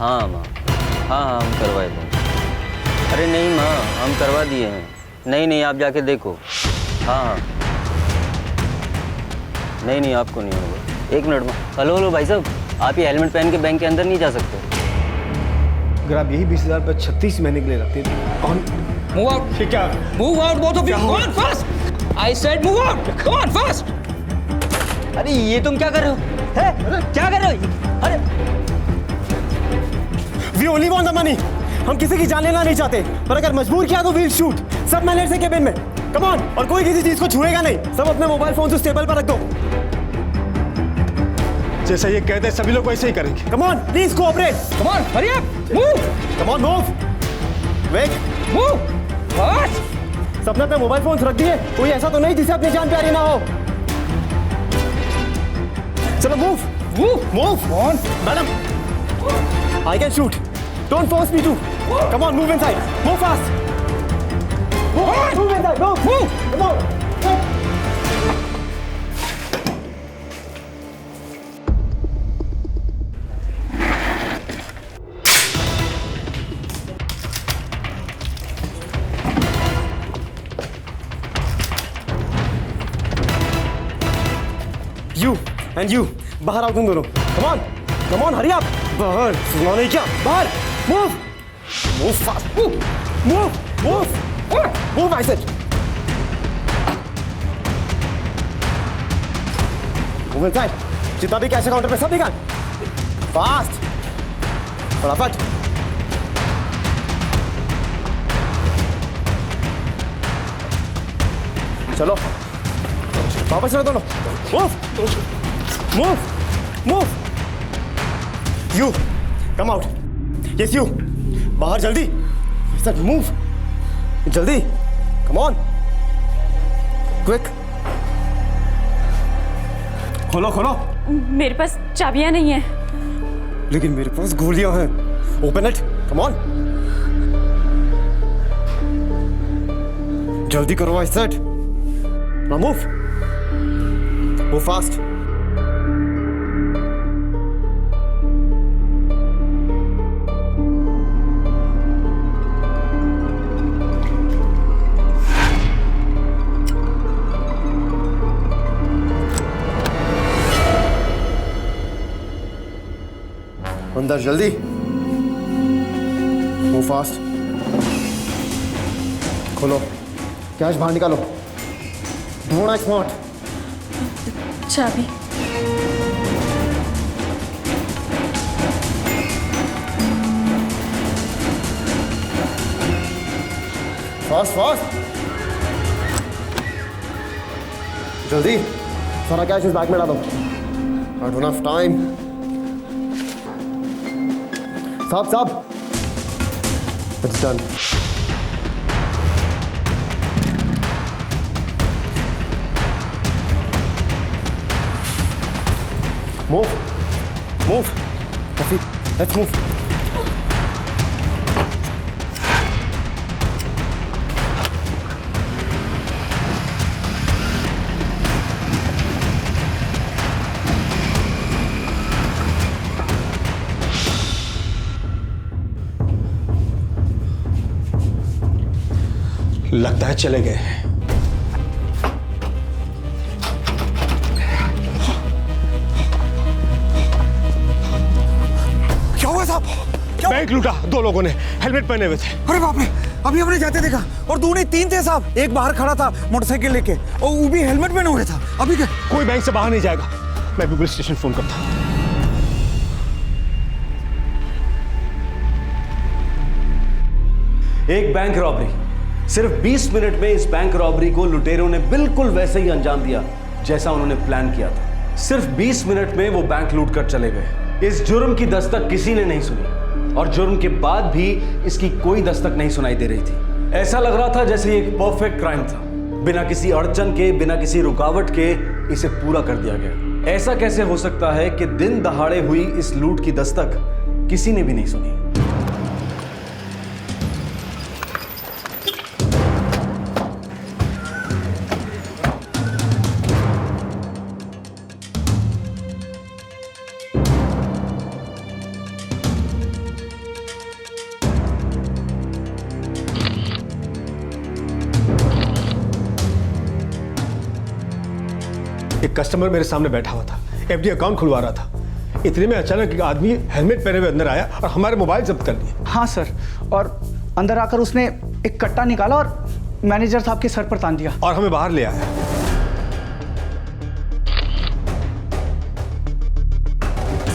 हाँ माँ, हाँ हम करवाए थे। अरे नहीं माँ, हम करवा दिए हैं। नहीं आप जाके देखो। हाँ नहीं आपको नहीं होगा। एक मिनट माँ। हेलो भाई साहब, आप ये हेलमेट पहन के बैंक के अंदर नहीं जा सकते। अगर आप यही 20,000 पर 36 महीने के लिए रखते थे। कौन? Move out. ये क्या? Move out, both of you. Come on, fast. I said move out. Come on, fast. अरे ये तुम क्या कर रहे हो? है? क्या कर रहे हो? अरे We only want the money. हम किसी की जान लेना नहीं चाहते, पर अगर मजबूर किया तो we'll shoot. सब मैनेजर से केबिन में। Come on. और कोई किसी चीज को छुएगा नहीं। सब अपने मोबाइल फोन उस टेबल पर रख दो। जैसा ये कहते हैं सभी लोग वैसे ही करेंगे। Come on, please cooperate. Come on, hurry up. Move. Come on, move. Wait. Move. Fast. सबने अपने मोबाइल फोन रख दिए। कोई ऐसा तो नहीं जिसे अपनी जान प्यारी ना हो। चलो move. Move. Come on. Madam, I can shoot. Don't force me to. Come on, move inside. Move fast. Move inside. Move. Come on. You and you. बाहर आओ तुम दोनों। Come on, hurry up. बाहर। सुना नहीं क्या? बाहर। Move fast. Move, I said. Move inside. जितना भी कैश काउंटर पे सब निकाल। Fast. फटाफट। चलो। वापस चलो दोनों। Move. You, come out. Yes, you. बाहर जल्दी. I said move. जल्दी. Come on. Quick. खोलो. मेरे पास चाबियां नहीं है। लेकिन मेरे पास गोलियां हैं। Open it. Come on. जल्दी करो, I said. Now move. Move fast. अंदर जल्दी। Move fast. खोलो। कैश बाहर निकालो। ढूंढना स्मार्ट। चाबी। फास्ट। जल्दी। सारा कैश इस बैग में डालो। I don't have time. साहब। It's done. Move. Rafiq, let's move. लगता है चले गए। क्या हुआ साहब? बैंक लूटा 2 लोगों ने, हेलमेट पहने हुए थे। अरे बाप रे, अभी हमने जाते देखा और 2 नहीं 3 थे साहब। एक बाहर खड़ा था मोटरसाइकिल लेके और वो भी हेलमेट पहने हुए था। अभी क्या? कोई बैंक से बाहर नहीं जाएगा। मैं भी पुलिस स्टेशन फोन करता हूँ। एक बैंक रॉबरी। सिर्फ 20 मिनट में इस बैंक रॉबरी को लुटेरों ने बिल्कुल वैसे ही अंजाम दिया जैसा उन्होंने प्लान किया था। सिर्फ 20 मिनट में वो बैंक लूट कर चले गए। इस जुर्म की दस्तक किसी ने नहीं सुनी और जुर्म के बाद भी इसकी कोई दस्तक नहीं सुनाई दे रही थी। ऐसा लग रहा था जैसे ये एक परफेक्ट क्राइम था। बिना किसी अड़चन के, बिना किसी रुकावट के इसे पूरा कर दिया गया। ऐसा कैसे हो सकता है कि दिन दहाड़े हुई इस लूट की दस्तक किसी ने भी नहीं सुनी? एक कस्टमर मेरे सामने बैठा हुआ था, एफडी अकाउंट खुलवा रहा था। इतने में अचानक एक आदमी हेलमेट पहने हुए अंदर आया और हमारे मोबाइल जब्त कर लिए। हाँ सर, और अंदर आकर उसने एक कट्टा निकाला और मैनेजर साहब के सर पर तान दिया और हमें बाहर ले आया।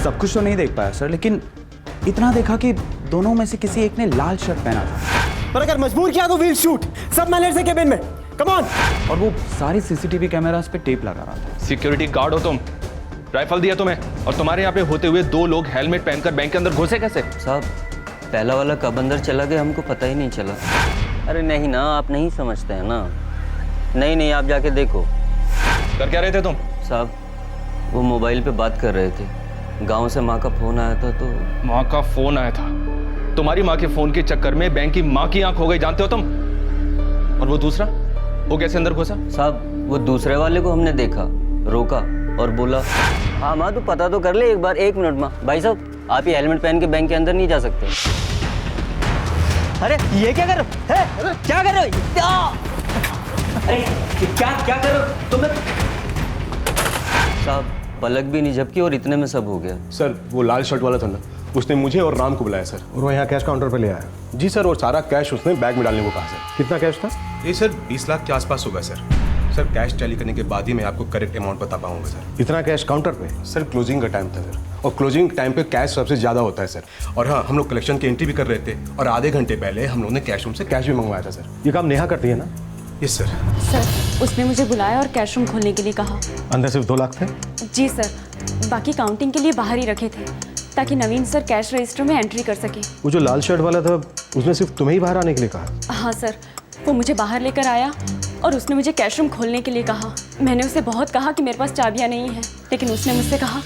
सब कुछ तो नहीं देख पाया सर, लेकिन इतना देखा कि दोनों में से किसी एक ने लाल शर्ट पहना था। पर अगर मजबूर किया तो वील शूट। सब मैनेजर से केबिन में, कम ऑन। और वो सारी सीसीटीवी कैमरास पे टेप लगा रहा था। सिक्योरिटी गार्ड हो तुम, राइफल दिया तुम्हें, और तुम्हारे यहाँ पे होते हुए 2 लोग हेलमेट पहनकर बैंक के अंदर घुसे कैसे? साहब पहला वाला कब अंदर चला गया हमको पता ही नहीं चला। अरे नहीं ना, आप नहीं समझते हैं ना। नहीं आप जाके देखो। कर क्या रहे थे तुम? साहब वो मोबाइल पे बात कर रहे थे, गांव से माँ का फोन आया था तो। माँ का फोन आया था? तुम्हारी माँ के फोन के चक्कर में बैंक की माँ की आंख हो गई, जानते हो तुम? और वो दूसरा, वो कैसे अंदर घुसा? साहब वो दूसरे वाले को हमने देखा, रोका और बोला हाँ माँ तू पता तो कर ले एक बार। 1 मिनट माँ। भाई साहब आप ये हेलमेट पहन के बैंक के अंदर नहीं जा सकते। अरे ये क्या कर रहे हो? क्या कर रहे हो? अरे क्या कर रहे हो तुम? साहब पलक भी नहीं झपकी और इतने में सब हो गया। सर वो लाल शर्ट वाला था ना, उसने मुझे और राम को बुलाया सर, और वो यहाँ कैश काउंटर पे ले आया। जी सर, और सारा कैश उसने बैग में डालने को कहा सर। कितना कैश था? ये सर 20 लाख के आसपास होगा सर। सर कैश टैली करने के बाद ही मैं आपको करेक्ट अमाउंट बता पाऊंगा सर। इतना कैश काउंटर पे? सर क्लोजिंग का टाइम था सर, और क्लोजिंग टाइम पे कैश सबसे ज़्यादा होता है सर। और हाँ, हम लोग कलेक्शन की एंट्री भी कर रहे थे, और आधे घंटे पहले हम लोगों ने कैश रूम से कैश भी मंगवाया था सर। ये काम नेहा करती है ना? Yes sir. सर उसने मुझे बुलाया और कैश रूम खोलने के लिए कहा। अंदर सिर्फ 2 लाख थे? जी सर, बाकी काउंटिंग के लिए बाहर ही रखे थे ताकि नवीन सर कैश रजिस्टर में एंट्री कर सके। वो जो लाल शर्ट वाला था उसने सिर्फ तुम्हें ही बाहर आने के लिए कहा? हाँ सर, वो मुझे बाहर लेकर आया और उसने मुझे कैश रूम खोलने के लिए कहा। मैंने उसे बहुत कहा कि मेरे पास चाबियां नहीं हैं, लेकिन उसने मुझसे कहा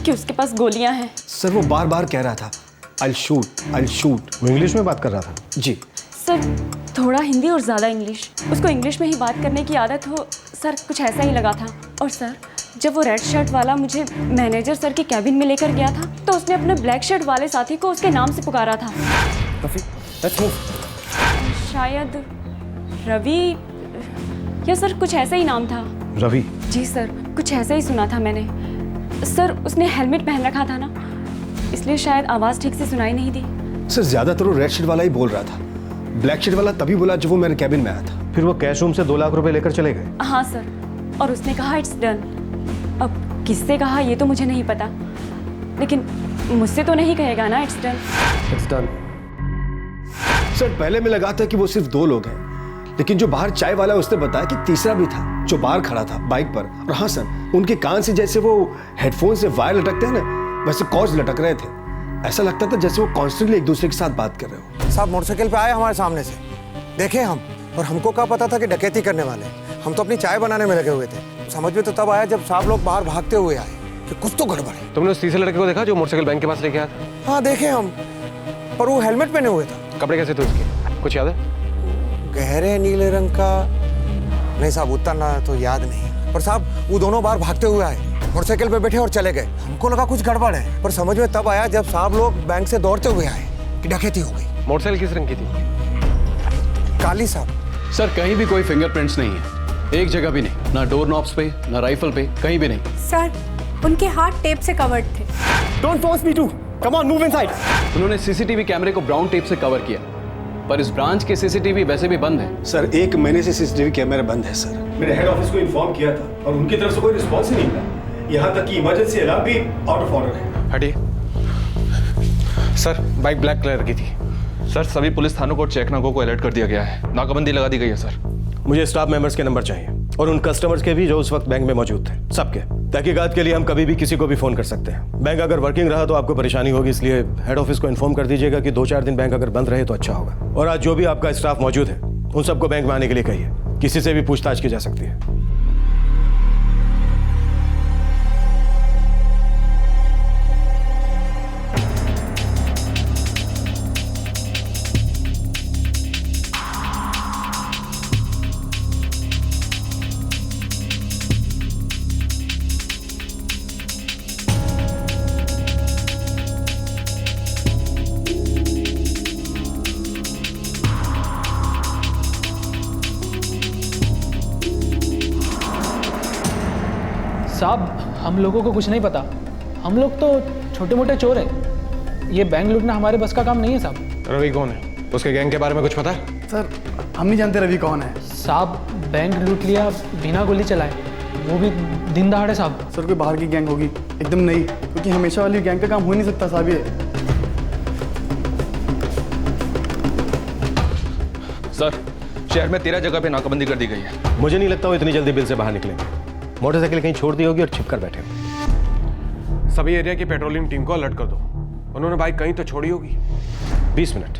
कि उसके पास गोलियां हैं। सर वो बार बार कह रहा था I'll shoot। वो इंग्लिश में बात कर रहा था? जी सर, थोड़ा हिंदी और ज़्यादा इंग्लिश। उसको इंग्लिश में ही बात करने की आदत हो सर, कुछ ऐसा ही लगा था। और सर जब वो रेड शर्ट वाला मुझे मैनेजर सर के कैबिन में लेकर गया था तो उसने अपने ब्लैक शर्ट वाले साथी को उसके नाम से पुकारा था। शायद रवि या सर कुछ ऐसा ही नाम था। रवि? जी सर, कुछ ऐसा ही सुना था मैंने। सर उसने हेलमेट पहन रखा था ना, इसलिए शायद आवाज़ ठीक से सुनाई नहीं दी। सर ज्यादातर वो रेड शर्ट वाला ही बोल रहा था। ब्लैक शर्ट वाला तभी बोला जब वो मेरे कैबिन में आया था। फिर वो कैश रूम से 2 लाख रुपए लेकर चले गए? हाँ सर, और उसने कहा इट्स डन। अब किससे कहा ये तो मुझे नहीं पता, लेकिन मुझसे तो नहीं कहेगा ना it's done. It's done. Sir पहले में लगा था कि वो सिर्फ 2 लोग हैं, लेकिन जो बाहर चाय वाला उसने बताया कि तीसरा भी था जो बाहर खड़ा था बाइक पर। और हाँ सर, उनके कान से जैसे वो हेडफोन से वायर लटकते हैं ना, वैसे कॉर्ड्स लटक रहे थे। ऐसा लगता था जैसे वो कॉन्स्टेंटली एक दूसरे के साथ बात कर रहे हो। साहब मोटरसाइकिल पे आए हमारे सामने से, देखे हम, और हमको क्या पता था कि डकैती करने वाले। हम तो अपनी चाय बनाने में लगे हुए थे। समझ में तो तब आया जब साहब लोग बाहर भागते हुए आए कि कुछ तो गड़बड़ है। तुमने उस तीसरे लड़के को देखा जो मोटरसाइकिल बैंक के पास लेके आया था? हाँ देखे हम, पर वो हेलमेट पहने हुए था। कपड़े कैसे थे उसके, कुछ याद है? गहरे नीले रंग का। नहीं साहब उतना ना तो याद नहीं, पर साहब वो दोनों बार भागते हुए आए, मोटरसाइकिल पे बैठे और चले गए। हमको लगा कुछ गड़बड़ है, पर समझ में तब आया जब साहब लोग बैंक से दौड़ते हुए आए कि डकैती हो गई। मोटरसाइकिल किस रंग की थी? काली साहब। सर कहीं भी कोई फिंगरप्रिंट्स नहीं है, एक जगह भी नहीं, ना डोर नॉब्स पे ना राइफल पे, कहीं भी नहीं। सर उनके हाथ टेप से कवर्ड थे। Don't force me to, come on move inside. उन्होंने सीसीटीवी कैमरे को ब्राउन टेप से कवर किया, पर इस ब्रांच के सीसीटीवी वैसे भी बंद है। सर 1 महीने से सीसीटीवी कैमरा बंद है सर। मैंने हेड ऑफिस को इन्फॉर्म किया था और उनकी तरफ से कोई रिस्पॉन्स ही नहीं मिला। यहाँ तक कि इमरजेंसी अलार्म भी आउट ऑफ ऑर्डर है। हटिए। सर बाइक ब्लैक कलर की थी। सर सभी पुलिस थानों को चेक नाकों को अलर्ट कर दिया गया है, नाकाबंदी लगा दी गई है सर। मुझे स्टाफ मेंबर्स के नंबर चाहिए और उन कस्टमर्स के भी जो उस वक्त बैंक में मौजूद थे, सबके। तहकीकात के लिए हम कभी भी किसी को भी फोन कर सकते हैं। बैंक अगर वर्किंग रहा तो आपको परेशानी होगी, इसलिए हेड ऑफिस को इन्फॉर्म कर दीजिएगा कि 2-4 दिन बैंक अगर बंद रहे तो अच्छा होगा। और आज जो भी आपका स्टाफ मौजूद है उन सबको बैंक में आने के लिए कहिए, किसी से भी पूछताछ की जा सकती है। साहब हम लोगों को कुछ नहीं पता, हम लोग तो छोटे मोटे चोर हैं। ये बैंक लूटना हमारे बस का काम नहीं है साहब। रवि कौन है? उसके गैंग के बारे में कुछ पता है? सर हम नहीं जानते रवि कौन है। साहब बैंक लूट लिया बिना गोली चलाए, वो भी दिन दहाड़े साहब। सर कोई बाहर की गैंग होगी, एकदम नहीं, क्योंकि हमेशा वाली गैंग का काम हो ही नहीं सकता साहब ये। सर शहर में 13 जगह पे नाकाबंदी कर दी गई है। मुझे नहीं लगता वो इतनी जल्दी बिल से बाहर निकलेंगे। मोटरसाइकिल कहीं छोड़ दी होगी और छिप कर बैठे होंगे। सभी एरिया की पेट्रोलिंग टीम को अलर्ट कर दो। उन्होंने बाइक कहीं तो छोड़ी होगी। 20 मिनट,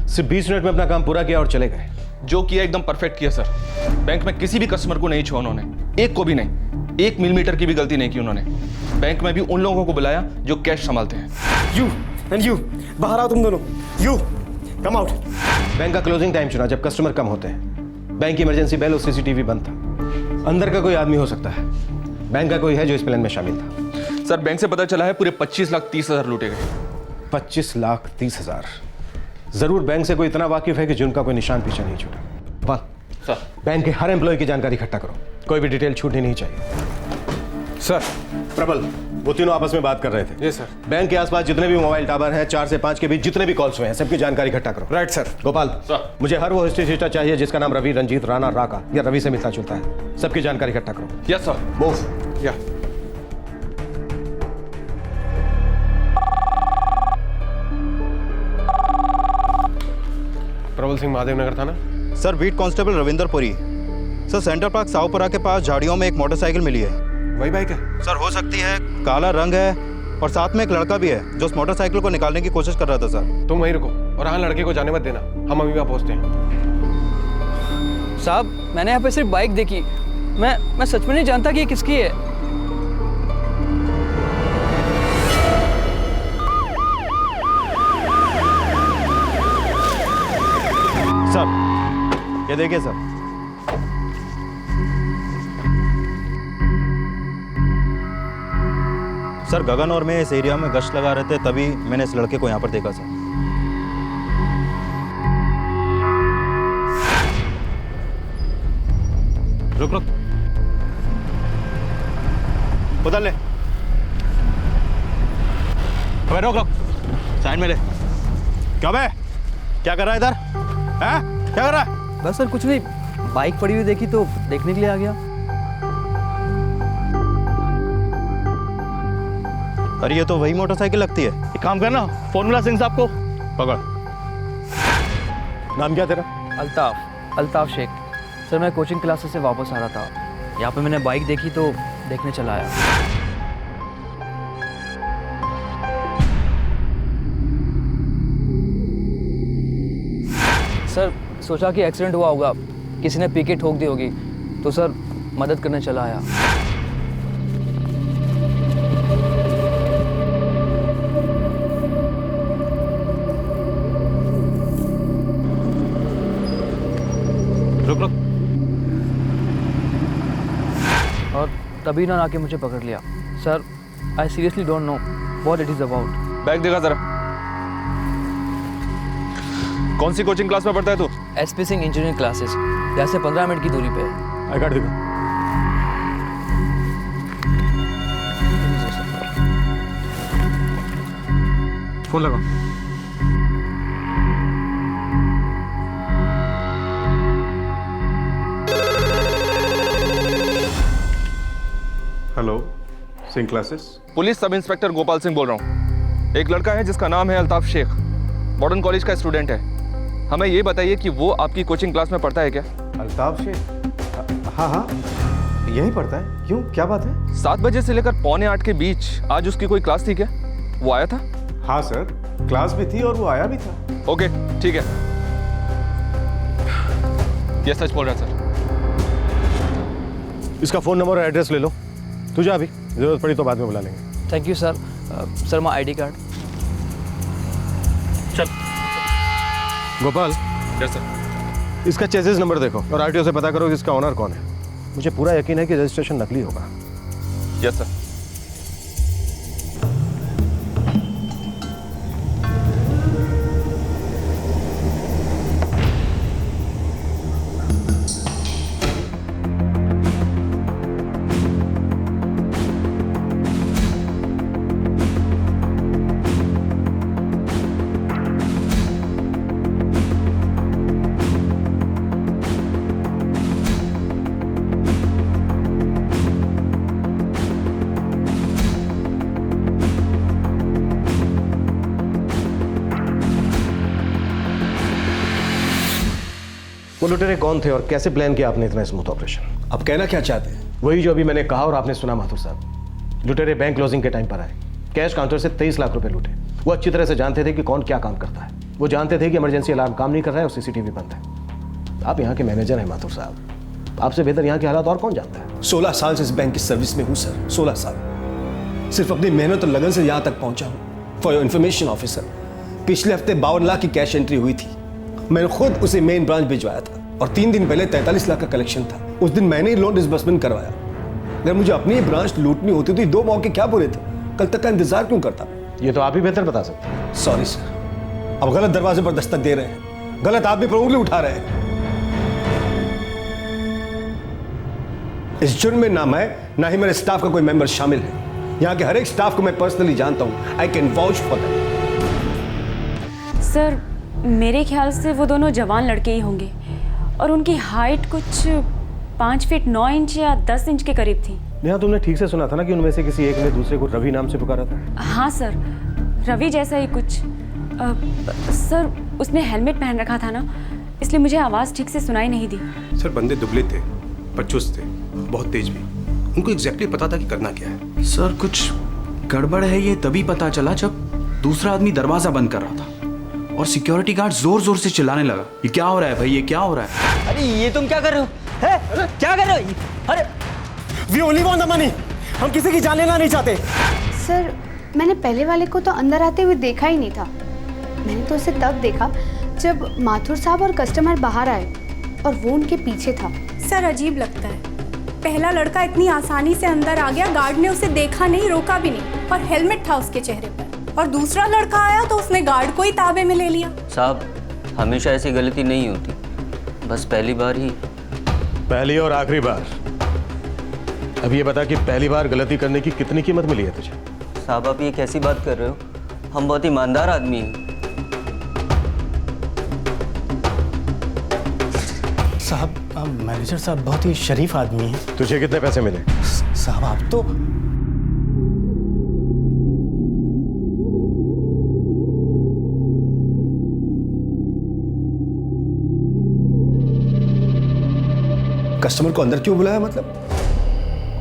सिर्फ 20 मिनट में अपना काम पूरा किया और चले गए। जो किया एकदम परफेक्ट किया सर। बैंक में किसी भी कस्टमर को नहीं छुआ उन्होंने, एक को भी नहीं, 1 मिलीमीटर की भी गलती नहीं की उन्होंने। बैंक में भी उन लोगों को बुलाया जो कैश संभालते हैं। यू एंड यू, बाहर आओ तुम दोनों। You come out. बैंक का क्लोजिंग टाइम चुना जब कस्टमर कम होते हैं। बैंक की इमरजेंसी बेल और सीसीटीवी बंद था। अंदर का कोई आदमी हो सकता है, बैंक का कोई है जो इस प्लान में शामिल था। सर बैंक से पता चला है पूरे 25,30,000 लूटे गए। 25,30,000। जरूर बैंक से कोई इतना वाकिफ है कि जिनका कोई निशान पीछे नहीं छूटा। सर बैंक के हर एम्प्लॉय की जानकारी इकट्ठा करो, कोई भी डिटेल छूटनी नहीं चाहिए। सर प्रबल, वो तीनों आपस में बात कर रहे थे। जी सर। बैंक के आसपास जितने भी मोबाइल टावर हैं, 4 से 5 के बीच जितने भी कॉल्स हुए हैं, सबकी जानकारी इकट्ठा करो। Right sir. गोपाल सर। मुझे हर वो हिस्ट्री शीटर चाहिए जिसका नाम रवि, रंजीत, राणा, राका या रवि से मिलता जुलता है। सबकी जानकारी इकट्ठा करो। Yes sir. मूव। या प्रबल सिंह, महादेव नगर थाना। Sir beat constable Ravinder Puri. Sir centre park Sahpura के पास झाड़ियों में एक मोटरसाइकिल मिली है। वही बाइक है? सर हो सकती है, काला रंग है और साथ में एक लड़का भी है जो उस मोटरसाइकिल को निकालने की कोशिश कर रहा था। सर तुम वहीं रुको और हाँ, लड़के को जाने मत देना, हम अभी वहाँ पहुँचते हैं। साहब मैंने यहाँ पे सिर्फ बाइक देखी, मैं सच में नहीं जानता कि ये किसकी है। सर ये देखिए सर। सर गगन और मैं इस एरिया में गश्त लगा रहे थे, तभी मैंने इस लड़के को यहाँ पर देखा सर। रुक रुक, उधर ले। अबे रोक रोक, साइड में ले। क्या बे, क्या कर रहा है इधर? हैं? क्या कर रहा है? बस सर कुछ नहीं, बाइक पड़ी हुई देखी तो देखने के लिए आ गया। अरे ये तो वही मोटरसाइकिल लगती है। एक काम करना, फोन मिला सिंह साहब को। पकड़। नाम क्या तेरा? अल्ताफ शेख। सर मैं कोचिंग क्लासेस से वापस आ रहा था, यहाँ पे मैंने बाइक देखी तो देखने चला आया। सर सोचा कि एक्सीडेंट हुआ होगा, किसी ने पीके ठोक दी होगी, तो सर मदद करने चला आया। रुक रुक। और तभी ना आके मुझे पकड़ लिया। Sir I seriously don't know what it is about. Bag दिखा जरा। कौन सी कोचिंग क्लास में पढ़ता है तू? एसपी सिंह इंजीनियरिंग क्लासेस, यहाँ से 15 मिनट की दूरी पे है। आई कार्ड दिखा। फोन लगा। Hello, Singh classes. Police sub inspector Gopal Singh बोल रहा हूँ। एक लड़का है जिसका नाम है अल्ताफ शेख, मॉडर्न कॉलेज का स्टूडेंट है। हमें ये बताइए कि वो आपकी कोचिंग क्लास में पढ़ता है क्या? अल्ताफ शेख? हाँ हाँ, यही पढ़ता है। क्यों, क्या बात है? 7 बजे से लेकर 7:45 के बीच आज उसकी कोई क्लास थी क्या? वो आया था? हाँ सर, क्लास भी थी और वो आया भी था। ओके ठीक है, ये सच बोल रहा है सर। इसका फोन नंबर और एड्रेस ले लो। तू जा, अभी जरूरत पड़ी तो बाद में बुला लेंगे। Thank you sir. Sir my ID card. चल गोपाल। Yes sir. इसका चेसिस नंबर देखो और RTO से पता करो कि इसका ओनर कौन है। मुझे पूरा यकीन है कि रजिस्ट्रेशन नकली होगा। Yes sir. लुटेरे कौन थे और कैसे प्लान किया आपने इतना स्मूथ ऑपरेशन? अब कहना क्या चाहते हैं? वही जो अभी मैंने कहा और आपने सुना माथुर साहब। लुटेरे बैंक क्लोजिंग के टाइम पर आए, कैश काउंटर से 23 लाख रुपए लूटे। वो अच्छी तरह से जानते थे कि कौन क्या काम करता है। वो जानते थे कि इमरजेंसी अलार्म काम नहीं कर रहा है और सीसीटीवी बंद है। आप यहाँ के मैनेजर हैं माथुर साहब, आपसे बेहतर यहाँ के हालात और कौन जानता है? 16 साल से इस बैंक की सर्विस में हूँ सर, 16 साल। सिर्फ अपनी मेहनत और लगन से यहाँ तक पहुँचा हूँ। फॉर योर इन्फॉर्मेशन ऑफिसर, पिछले हफ्ते 52 लाख की कैश एंट्री हुई थी। मैंने खुद उसे मेन ब्रांच भिजवाया था और 3 दिन पहले 43 लाख का कलेक्शन था। उस दिन मैंने ही लोन डिसबर्समेंट करवाया। अगर मुझे अपनी ही ब्रांच लूटनी होती तो 2 मौके क्या बुरे थे? कल तक का इंतजार क्यों करता? ये तो आप ही बेहतर बता सकते हैं। सॉरी सर, अब गलत दरवाजे पर दस्तक दे रहे हैं, गलत आदमी पर उंगली उठा रहे हैं। इस जुर्म में ना मैं ना ही मेरे स्टाफ का कोई मेंबर शामिल है। यहाँ के हर एक स्टाफ को मैं पर्सनली जानता हूँ। I can vouch for that. Sir मेरे ख्याल से वो दोनों जवान लड़के ही होंगे और उनकी हाइट कुछ 5 फीट 9 इंच या 10 इंच के करीब थी। नेहा, तुमने ठीक से सुना था ना कि उनमें से किसी एक ने दूसरे को रवि नाम से पुकारा था? हाँ सर, रवि जैसा ही कुछ। सर उसने हेलमेट पहन रखा था ना, इसलिए मुझे आवाज़ ठीक से सुनाई नहीं दी। सर बंदे दुबले थे पर चुस्त थे, बहुत तेज भी। उनको एग्जैक्टली पता था कि करना क्या है। सर कुछ गड़बड़ है ये तभी पता चला जब दूसरा आदमी दरवाजा बंद कर रहा था और सिक्योरिटी गार्ड जोर जोर से चिल्लाने लगा, ये क्या हो रहा है भाई, ये क्या हो रहा है? अरे ये तुम क्या कर रहे हो? है? क्या कर रहे हो? अरे We only want the money. हम किसी की जान लेना नहीं चाहते। सर मैंने पहले वाले को तो अंदर आते हुए देखा ही नहीं था। मैंने तो उसे तब देखा जब माथुर साहब और कस्टमर बाहर आए और वो उनके पीछे था। सर अजीब लगता है, पहला लड़का इतनी आसानी से अंदर आ गया, गार्ड ने उसे देखा नहीं, रोका भी नहीं और हेलमेट था उसके चेहरे पर। और दूसरा लड़का आया तो उसने गार्ड को ही ताबे में ले लिया। साहब हमेशा ऐसी गलती नहीं होती, बस पहली बार ही। पहली और आखिरी बार। अब ये बता कि पहली बार गलती करने की कितनी कीमत मिली है तुझे? साहब आप ये कैसी बात कर रहे हो? हम बहुत ईमानदार आदमी हैं। साहब मैनेजर साहब बहुत ही शरीफ आदमी हैं। तुझे कितने पैसे मिले? साहब आप तो कस्टमर को अंदर क्यों बुलाया? मतलब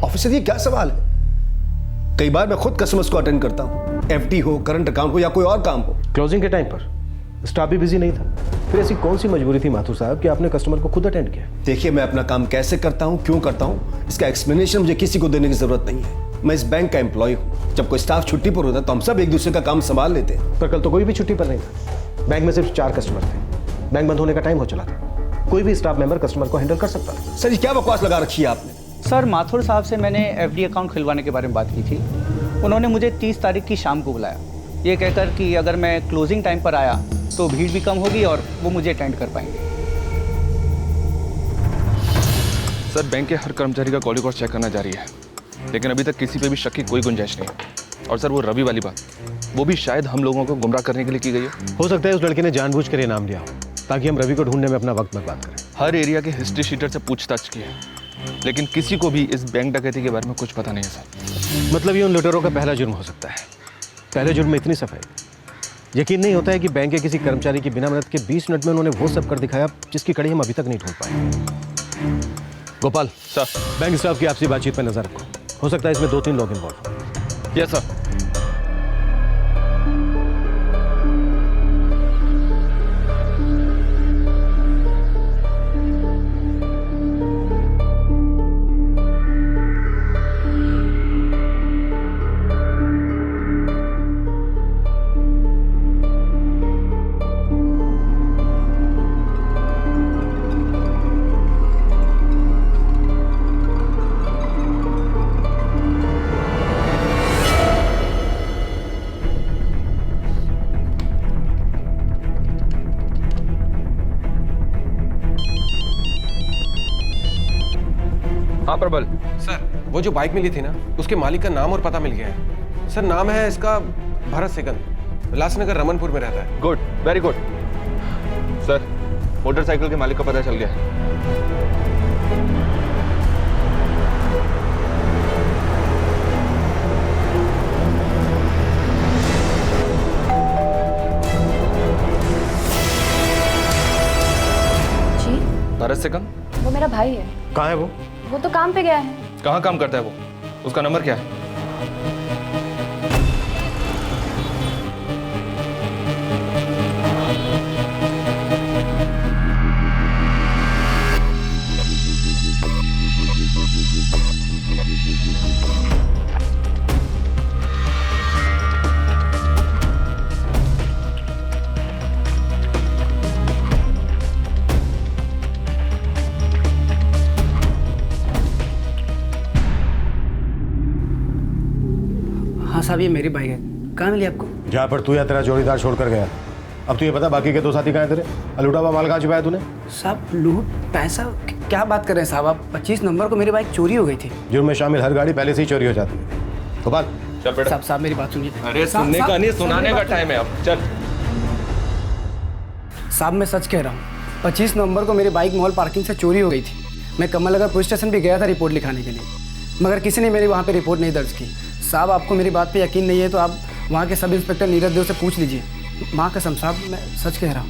ऑफिसर ये क्या सवाल है? कई बार मैं खुद कस्टमर्स को अटेंड करता हूँ, एफडी हो, करंट अकाउंट हो या कोई और काम हो। क्लोजिंग के टाइम पर स्टाफ भी बिजी नहीं था, फिर ऐसी कौन सी मजबूरी थी माथुर साहब कि आपने कस्टमर को खुद अटेंड किया? देखिए मैं अपना काम कैसे करता हूँ, क्यों करता हूँ, इसका एक्सप्लेनेशन मुझे किसी को देने की जरूरत नहीं है। मैं इस बैंक का एम्प्लॉय हूँ। जब कोई स्टाफ छुट्टी पर होता है तो हम सब एक दूसरे का काम संभाल लेते हैं। पर कल तो कोई भी छुट्टी पर नहीं था। बैंक में सिर्फ 4 कस्टमर थे। बैंक बंद होने का टाइम हो चला था। कोई भी स्टाफ मेंबर कस्टमर को हैंडल कर सकता था। सर ये क्या बकवास लगा रखी है आपने? सर माथुर साहब से मैंने एफडी अकाउंट खुलवाने के बारे में बात की थी। उन्होंने मुझे 30 तारीख की शाम को बुलाया, ये कहकर कि अगर मैं क्लोजिंग टाइम पर आया तो भीड़ भी कम होगी और वो मुझे अटेंड कर पाएंगे। सर बैंक के हर कर्मचारी का कॉल चेक करना जारी है, लेकिन अभी तक किसी पे भी शक की कोई गुंजाइश नहीं है। और सर वो रवि वाली बात, वो भी शायद हम लोगों को गुमराह करने के लिए की गई है। हो सकता है उस लड़के ने जानबूझकर ये नाम लिया हो ताकि हम रवि को ढूंढने में अपना वक्त बर्बाद करें। हर एरिया के हिस्ट्री शीटर से पूछताछ की है, लेकिन किसी को भी इस बैंक डकैती के बारे में कुछ पता नहीं है सर। मतलब ये उन लुटेरों का पहला जुर्म हो सकता है। पहले जुर्म में इतनी सफाई, यकीन नहीं होता है कि बैंक के किसी कर्मचारी की बिना मदद के 20 मिनट में उन्होंने वो सब कर दिखाया जिसकी कड़ी हम अभी तक नहीं ढूंढ पाए। गोपाल सर, बैंक स्टाफ की आपसी बातचीत पर नजर रखो। हो सकता है इसमें 2-3 लोग इन्वॉल्व हो। Yes sir. हाँ प्रबल। सर वो जो बाइक मिली थी ना, उसके मालिक का नाम और पता मिल गया है। सर नाम है इसका भरत सेकंद, उल्लासनगर रमनपुर में रहता है। Good, very good. Sir motorcycle के मालिक का पता चल गया है। सेकंड। वो मेरा भाई है। कहाँ है वो? वो तो काम पे गया है। कहाँ काम करता है वो? उसका नंबर क्या है? हाँ साहब, ये मेरी बाइक है। कहाँ मिली आपको? जहाँ पर तू या तेरा जोड़ीदार छोड़कर गया। अब तू ये बता बाकी के 2 साथी कहाँ हैं तेरे? लूटा हुआ माल कहाँ छुपाया तूने? साहब लूट पैसा क्या बात कर रहे हैं साहब आप? 25 नंबर को मेरी बाइक चोरी हो गई थी। जुर्म में शामिल हर गाड़ी पहले से ही चोरी हो जाती है। गोपाल चल बेटा। साहब मेरी बात सुनिए। अरे सुनने का नहीं, सुनाने का टाइम है अब। चल साहब मैं सच कह रहा हूँ, 25 नवंबर को मेरी बाइक मॉल पार्किंग से चोरी हो गई थी। मैं कमल नगर पुलिस स्टेशन भी गया था रिपोर्ट लिखाने के लिए, मगर किसी ने मेरी वहाँ पे रिपोर्ट नहीं दर्ज की। साहब आपको मेरी बात पे यकीन नहीं है तो आप वहाँ के सब इंस्पेक्टर नीरज देव से पूछ लीजिए। माँ कसम साहब मैं सच कह रहा हूँ।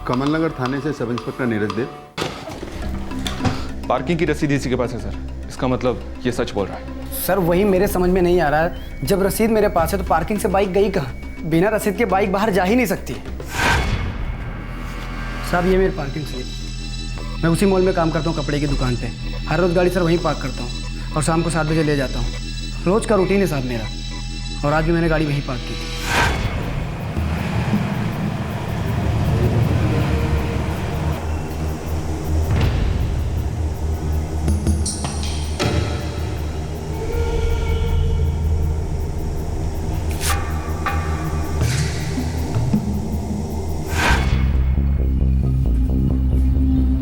कमल नगर थाने से सब इंस्पेक्टर नीरज देव। पार्किंग की रसीद इसी के पास है सर। इसका मतलब ये सच बोल रहा है। सर वही मेरे समझ में नहीं आ रहा है, जब रसीद मेरे पास है तो पार्किंग से बाइक गई कहाँ? बिना रसीद के बाइक बाहर जा ही नहीं सकती। साहब ये मेरी पार्किंग स्लिप। मैं उसी मॉल में काम करता हूँ, कपड़े की दुकान पे। हर रोज़ गाड़ी सर वहीं पार्क करता हूँ और शाम को 7 बजे ले जाता हूँ। रोज़ का रूटीन है साहब मेरा, और आज भी मैंने गाड़ी वहीं पार्क की थी।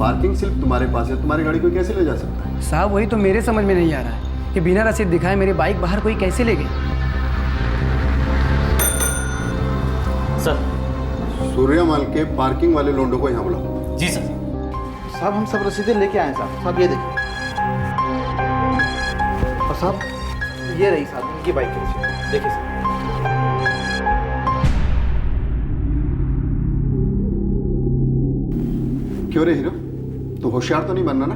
पार्किंग स्लिप तुम्हारे पास है, तुम्हारी गाड़ी को कैसे ले जा सकता है? साहब वही तो मेरे समझ में नहीं आ रहा है कि बिना रसीद दिखाए मेरी बाइक बाहर कोई कैसे ले गई। सर सूर्यमाल के पार्किंग वाले लोंडो को यहाँ बुलाओ। जी सर। साहब हम सब रसीदें लेके आए हैं साहब। साहब ये देखिए। और साहब ये रही साहब इनकी बाइक की रसीद, देखिए साहब। क्यों रे हीरो, तू होशियार तो नहीं बनना ना?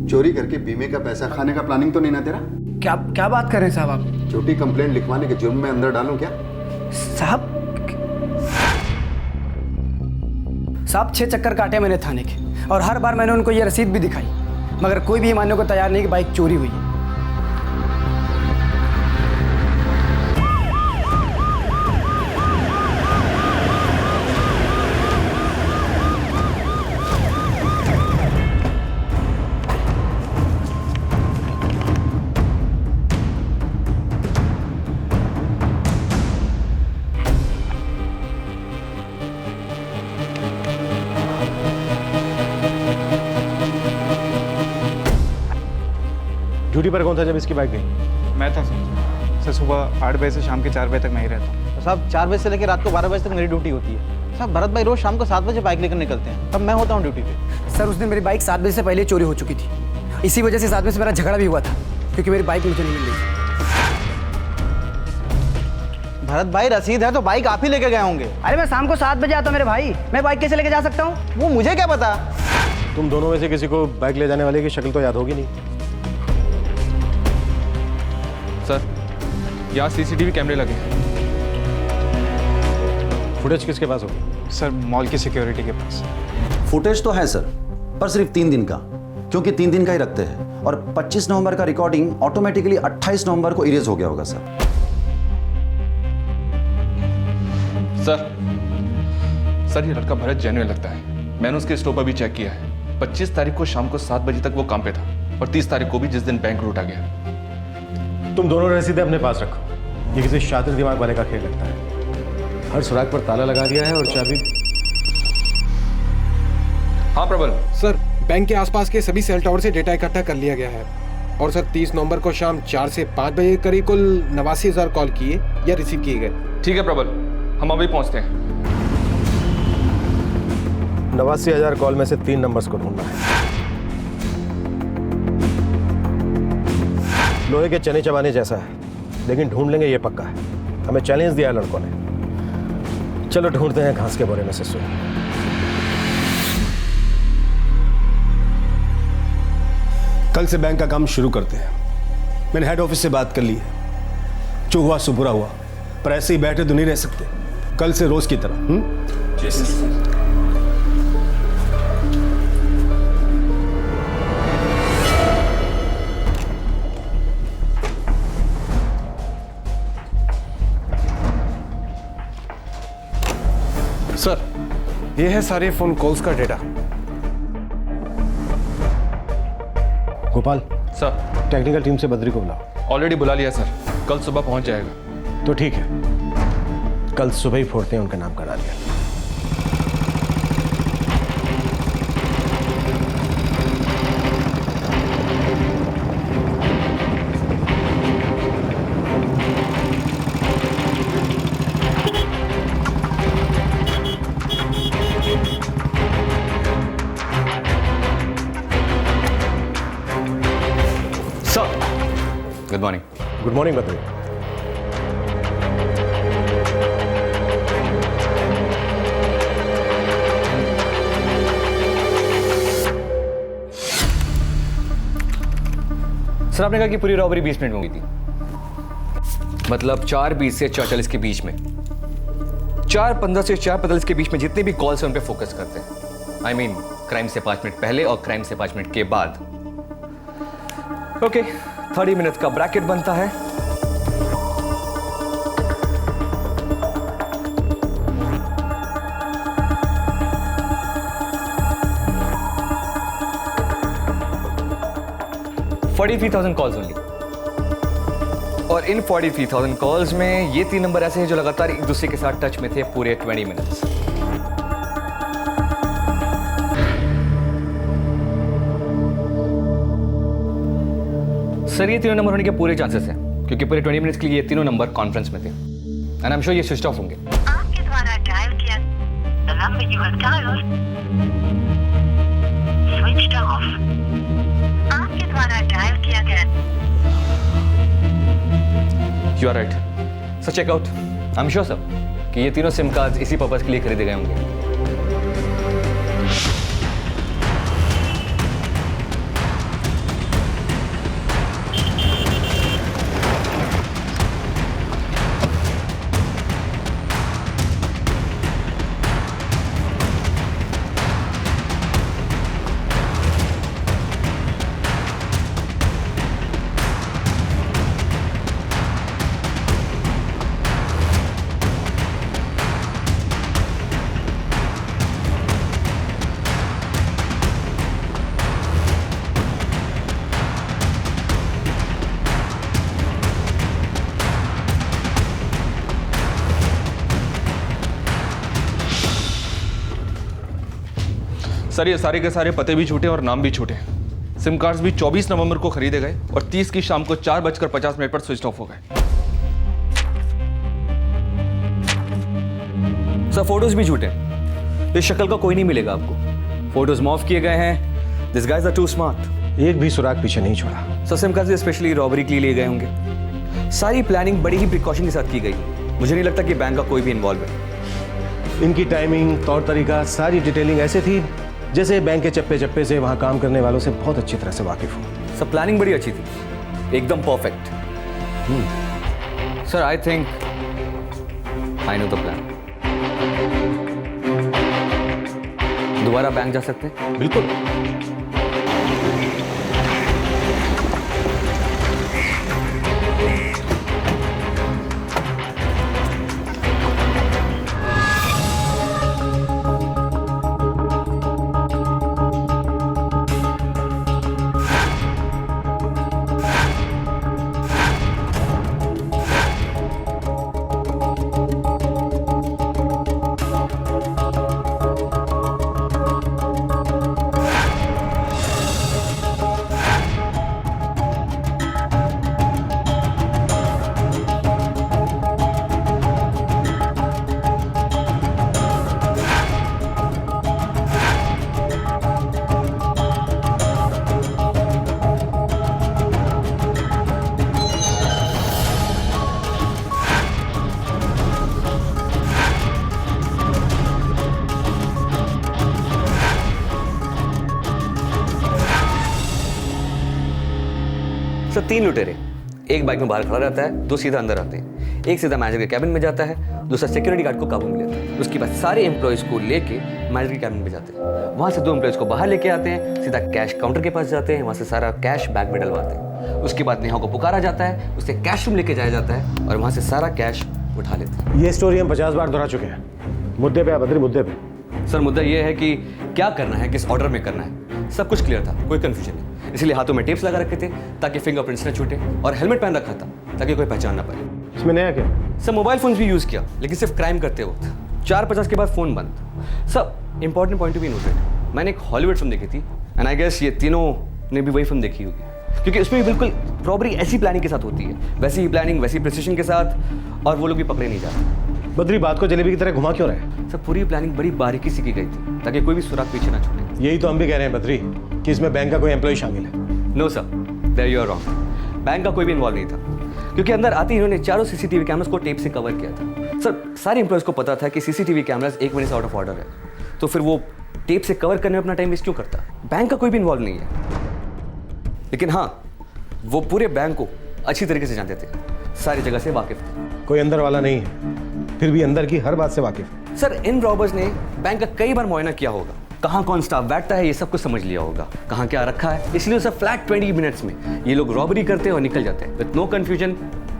चोरी करके बीमे का पैसा खाने का प्लानिंग तो नहीं ना तेरा? क्या बात कर रहे हैं साहब आप? छोटी कंप्लेंट लिखवाने के जुर्म में अंदर डालूं क्या? साहब 6 चक्कर काटे मैंने थाने के, और हर बार मैंने उनको ये रसीद भी दिखाई, मगर कोई भी मानने को तैयार नहीं कि बाइक चोरी हुई है। ड्यूटी पर कौन था जब इसकी बाइक गई? मैं था सर। सुबह 8 बजे से शाम के 4 बजे तक मैं ही रहता हूँ। साहब 4 बजे से लेकर रात को 12 बजे तक मेरी ड्यूटी होती है। साहब भरत भाई रोज शाम को 7 बजे बाइक लेकर निकलते हैं, तब मैं होता हूँ ड्यूटी पे। सर उस दिन मेरी बाइक 7 बजे से पहले चोरी हो चुकी थी। इसी वजह से 7 बजे से मेरा झगड़ा भी हुआ था, क्योंकि मेरी बाइक मुझे नहीं मिल रही। भरत भाई रसीद है तो बाइक आप ही लेके गए होंगे। अरे मैं शाम को 7 बजे आता हूँ मेरे भाई, मैं बाइक कैसे लेके जा सकता हूँ? वो मुझे क्या पता। तुम दोनों में से किसी को बाइक ले जाने वाले की शक्ल तो याद होगी नहीं। सर यहाँ सीसीटीवी कैमरे लगे हैं। फुटेज किसके पास होगी? सर मॉल की सिक्योरिटी के पास। फुटेज तो है सर, पर सिर्फ 3 दिन का, क्योंकि 3 दिन का ही रखते हैं, और 25 नवंबर का रिकॉर्डिंग ऑटोमेटिकली 28 नवंबर को इरेज हो गया होगा सर। सर ये लड़का भरत जेन्युइन लगता है। मैंने उसके स्टोव पर भी चेक किया है। 25 तारीख को शाम को 7 बजे तक वो काम पे था, और 30 तारीख को भी, जिस दिन बैंक लूटा गया। तुम दोनों रसीदें अपने पास रखो। ये किसी शातिर दिमाग वाले का खेल लगता है। हर सुराग पर ताला लगा दिया है और चाबी। हाँ प्रबल। सर बैंक के आसपास के सभी सेल टावर से डेटा इकट्ठा कर लिया गया है, और सर 30 नवंबर को शाम 4 से 5 बजे करीब कुल 89,000 कॉल किए या रिसीव किए गए। ठीक है प्रबल, हम अभी पहुंचते हैं। 89,000 कॉल में से 3 नंबर्स को ढूंढना है। लोहे के चने चबाने जैसा है, लेकिन ढूंढ लेंगे ये पक्का है। हमें चैलेंज दिया है लड़कों ने। चलो ढूंढते हैं घास के बोरे में से सुई। कल से बैंक का काम शुरू करते हैं। मैंने हेड ऑफिस से बात कर ली है। जो हुआ सो बुरा हुआ, पर ऐसे ही बैठे तो नहीं रह सकते। कल से रोज की तरह। सर, ये है सारे फोन कॉल्स का data. Gopal sir, technical team से बद्री को बुलाओ। ऑलरेडी बुला लिया सर, कल सुबह पहुंच जाएगा। तो ठीक है, कल सुबह ही फोड़ते हैं उनका नाम करा लिया। Good morning. Good morning Badri. Sir, आपने कहा कि पूरी रॉबरी 20 मिनट में हुई थी, मतलब 4:20 से 4:40 के बीच में। 4:15 से 4:45 के बीच में जितने भी कॉल्स हैं उन पे फोकस करते हैं। आई मीन क्राइम से 5 मिनट पहले और क्राइम से 5 मिनट के बाद। ओके, 30 मिनट का ब्रैकेट बनता है। $43,000 कॉल्स ओनली। और इन 43,000 कॉल्स में ये 3 नंबर ऐसे हैं जो लगातार एक दूसरे के साथ टच में थे पूरे 20 मिनट्स। सर, ये तीनों नंबर होने के पूरे चांसेस हैं, क्योंकि पूरे 20 मिनट्स के लिए ये तीनों नंबर कॉन्फ्रेंस में थे। एंड आई एम श्योर ये स्विच ऑफ होंगे। आपके द्वारा डायल किया the number you have dialled switched off. आपके द्वारा डायल किया गया। You are right sir, check out. I am sure sir कि ये तीनों सिम कार्ड इसी पर्पज के लिए खरीदे गए होंगे। सर, ये सारे के सारे पते भी झूठे और नाम भी झूठे। सिम कार्ड्स भी 24 नवंबर को खरीदे गए और 30 की शाम को 4:50 पर स्विच ऑफ हो गए। सर, फोटोज भी झूठे। इस शक्ल का कोई नहीं मिलेगा आपको। फोटोज मॉफ किए गए हैं। This guys are too smart. एक भी सुराग पीछे नहीं छोड़ा। सर, सिम कार्ड्स स्पेशली रॉबरी के लिए लिए गए होंगे। सारी प्लानिंग बड़ी ही प्रिकॉशन के साथ की गई। मुझे नहीं लगता कि बैंक का कोई भी इन्वॉल्व है। इनकी टाइमिंग, तौर तरीका, सारी डिटेलिंग ऐसे थी जैसे बैंक के चप्पे चप्पे से वहां काम करने वालों से बहुत अच्छी तरह से वाकिफ हूं। सर, प्लानिंग बड़ी अच्छी थी, एकदम perfect. Sir, I think I know the plan. दोबारा बैंक जा सकते हैं? बिल्कुल। सर 3 लुटेरे, एक बाइक में बाहर खड़ा रहता है, 2 सीधा अंदर आते हैं, एक सीधा मैनेजर के कैबिन में जाता है, दूसरा सिक्योरिटी गार्ड को काबू में लेता है। उसके बाद सारे एम्प्लॉयज़ को लेके मैनेजर के कैबिन में जाते हैं, वहाँ से 2 एम्प्लॉयज़ को बाहर लेके आते हैं, सीधा कैश काउंटर के पास जाते हैं, वहाँ से सारा कैश बैग में डलवाते हैं। उसके बाद नेहा को पुकारा जाता है, उसे कैश रूम लेके जाया जाता है और वहाँ से सारा कैश उठा लेते हैं। ये स्टोरी हम 50 बार दोहरा चुके हैं। मुद्दे पे बद्री, मुद्दे पे। सर मुद्दा ये है कि क्या करना है, किस ऑर्डर में करना है, सब कुछ क्लियर था, कोई कंफ्यूजन नहीं। इसलिए हाथों में टेप्स लगा रखे थे ताकि फिंगरप्रिंट्स न छूटे, और हेलमेट पहन रखा था ताकि कोई पहचान ना पाए। इसमें नया क्या? सर मोबाइल फोन्स भी यूज़ किया, लेकिन सिर्फ क्राइम करते वक्त। 4:50 के बाद फ़ोन बंद। सब important point to be noted, मैंने एक हॉलीवुड फिल्म देखी थी, एंड आई गेस ये तीनों ने भी वही फिल्म देखी होगी, क्योंकि उसमें भी बिल्कुल रॉबरी ऐसी प्लानिंग के साथ होती है, वैसी ही प्लानिंग, वैसी प्रिसिशन के साथ, और वो लोग भी पकड़े नहीं जाते। बद्री, बात को जलेबी की तरह घुमा क्यों रहे? सर पूरी प्लानिंग बड़ी बारीकी से की गई थी ताकि कोई भी सुराग पीछे ना छूटे। यही तो हम भी कह रहे हैं बद्री, कि इसमें बैंक का कोई एम्प्लॉय शामिल है। No sir, there you are wrong. Bank का कोई भी इन्वॉल्व नहीं था, क्योंकि अंदर आते ही इन्होंने चारों सीसीटीवी कैमरास को टेप से कवर किया था। सर सारे एम्प्लॉयज़ को पता था कि सीसीटीवी कैमरास 1 महीने से आउट ऑफ ऑर्डर है, तो फिर वो टेप से कवर करने में अपना टाइम वेस्ट क्यों करता? बैंक का कोई भी इन्वॉल्व नहीं है, लेकिन हाँ वो पूरे बैंक को अच्छी तरीके से जानते थे, सारी जगह से वाकिफ थे। कोई अंदर वाला नहीं है, फिर भी अंदर की हर बात से वाकिफ है। सर इन रॉबर्स ने बैंक का कई बार मुआयना किया होगा, कहाँ कौन स्टाफ बैठता है ये सब कुछ समझ लिया होगा, कहाँ क्या रखा है, इसलिए सर फ्लैट 20 मिनट्स में ये लोग रॉबरी करते हैं और निकल जाते हैं with no confusion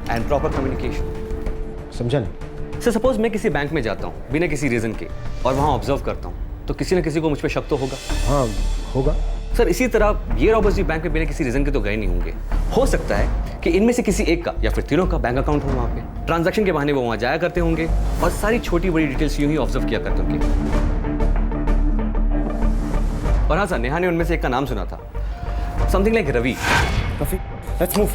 and proper communication. समझा नहीं? सर सपोज मैं किसी बैंक में जाता हूँ बिना किसी रीजन के और वहाँ ऑब्जर्व करता हूँ, तो किसी न किसी को मुझ पर शक तो होगा। हाँ होगा। सर इसी तरह ये रॉबर्स भी बैंक में बिना किसी रीजन के तो गए नहीं होंगे। हो सकता है कि इनमें से किसी एक का या फिर तीनों का बैंक अकाउंट हो वहाँ पे, ट्रांजैक्शन के बहाने वो वहाँ जाया करते होंगे और सारी छोटी बड़ी डिटेल्स यूं ही ऑब्जर्व किया करते होंगे। और हाँ सर, नेहा ने उनमें से एक का नाम सुना था, something like Ravi. Let's move.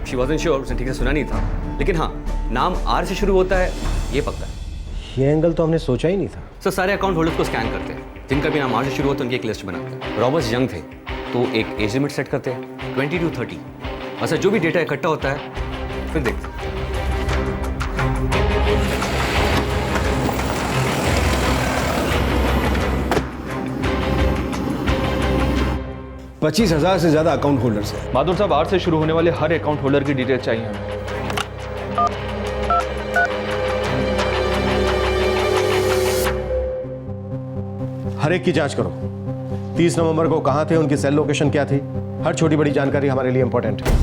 She wasn't sure, उसने ठीक से सुना नहीं था, लेकिन हाँ नाम आर से शुरू होता है ये पक्का है। ये एंगल तो हमने सोचा ही नहीं था। सर सारे अकाउंट होल्डर्स को स्कैन करते हैं, जिनका भी नाम आर से शुरू होता है उनकी एक लिस्ट बनाते हैं। रॉबर्ट्स यंग थे तो एक एज लिमिट सेट करते हैं 20 to 30, और सर जो भी डेटा इकट्ठा होता है फिर देखते हैं। 25,000 से ज्यादा अकाउंट होल्डर्स हैं। बहादुर साहब, आर से शुरू होने वाले हर अकाउंट होल्डर की डिटेल चाहिए हमें। हर एक की जांच करो। 30 नवंबर को कहां थे, उनकी सेल लोकेशन क्या थी, हर छोटी बड़ी जानकारी हमारे लिए इंपॉर्टेंट है।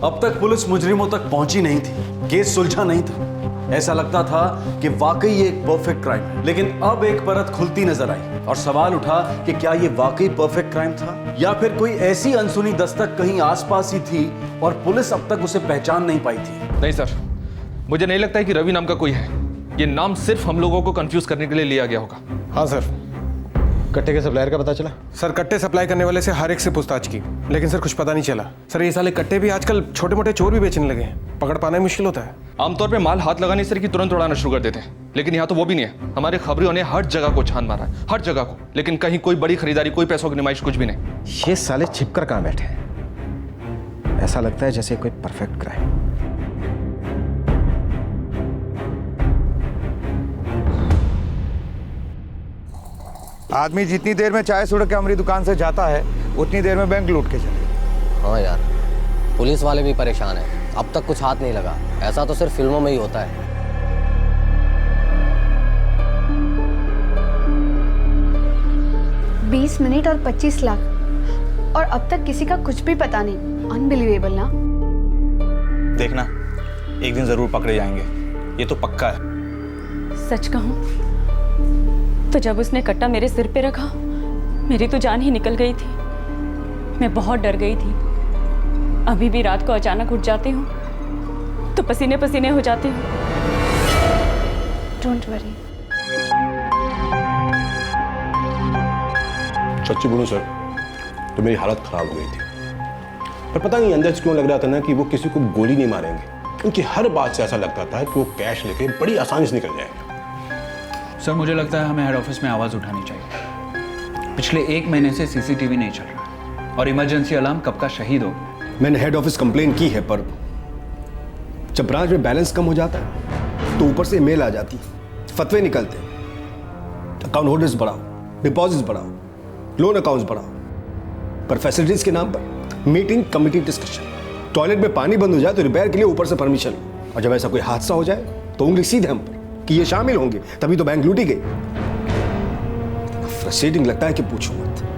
अब तक पुलिस मुजरिमों तक पहुंची नहीं थी, केस सुलझा नहीं था। ऐसा लगता था कि वाकई ये एक परफेक्ट क्राइम है, लेकिन अब एक परत खुलती नजर आई और सवाल उठा कि क्या ये वाकई परफेक्ट क्राइम था या फिर कोई ऐसी अनसुनी दस्तक कहीं आसपास ही थी और पुलिस अब तक उसे पहचान नहीं पाई थी। नहीं सर, मुझे नहीं लगता है कि रवि नाम का कोई है। ये नाम सिर्फ हम लोगों को कंफ्यूज करने के लिए लिया गया होगा। हाँ सर। कट्टे के सप्लायर का पता चला? सर कट्टे सप्लाई करने वाले से हर एक से पूछताछ की, लेकिन सर कुछ पता नहीं चला। सर ये साले कट्टे भी आजकल छोटे मोटे चोर भी बेचने लगे हैं, पकड़ पाना मुश्किल होता है। आमतौर पे माल हाथ लगाने से कि तुरंत उड़ाना शुरू कर देते हैं, लेकिन यहाँ तो वो भी नहीं है। हमारे खबरियों ने हर जगह को छान मारा है, हर जगह को, लेकिन कहीं कोई बड़ी खरीदारी, कोई पैसों की नुमाइश, कुछ भी नहीं। ये साले छिपकर कहाँ बैठे हैं? ऐसा लगता है जैसे कोई परफेक्ट क्राइम। आदमी जितनी देर में चाय सुड़ के हमारी दुकान से जाता है उतनी देर में बैंक लूट के चले। हाँ यार, पुलिस वाले भी परेशान हैं, अब तक कुछ हाथ नहीं लगा। ऐसा तो सिर्फ फिल्मों में ही होता है। 20 मिनट और 25 लाख, और अब तक किसी का कुछ भी पता नहीं। अनबिलीवेबल ना? देखना, एक दिन जरूर पकड़े जाएंगे, ये तो पक्का है। सच कहूं तो जब उसने कट्टा मेरे सिर पे रखा, मेरी तो जान ही निकल गई थी। मैं बहुत डर गई थी। अभी भी रात को अचानक उठ जाती हूँ तो पसीने पसीने हो जाती हूँ। Don't worry. सच्ची बोलूं सर तो मेरी हालत खराब हो गई थी, पर पता नहीं अंदर से क्यों लग रहा था ना कि वो किसी को गोली नहीं मारेंगे। उनकी हर बात से ऐसा लगता था कि वो कैश लेके बड़ी आसानी से निकल जाएंगे। सर मुझे लगता है हमें हेड ऑफिस में आवाज़ उठानी चाहिए। पिछले 1 महीने से सीसीटीवी नहीं चल रहा और इमरजेंसी अलार्म कब का शहीद हो गया। मैंने हेड ऑफिस कंप्लेन की है, पर जब ब्रांच में बैलेंस कम हो जाता है तो ऊपर से मेल आ जाती, फतवे निकलते, अकाउंट होल्डर्स बढ़ाओ, डिपॉजिट्स बढ़ाओ, लोन अकाउंट्स बढ़ाओ, पर फैसिलिटीज के नाम पर मीटिंग, कमिटी, डिस्कशन। टॉयलेट में पानी बंद हो जाए तो रिपेयर के लिए ऊपर से परमिशन, और जब ऐसा कोई हादसा हो जाए तो उंगली सीधे हम पर कि ये शामिल होंगे, तभी तो बैंक लूटी गई। फ्रस्ट्रेटिंग लगता है कि पूछो मत।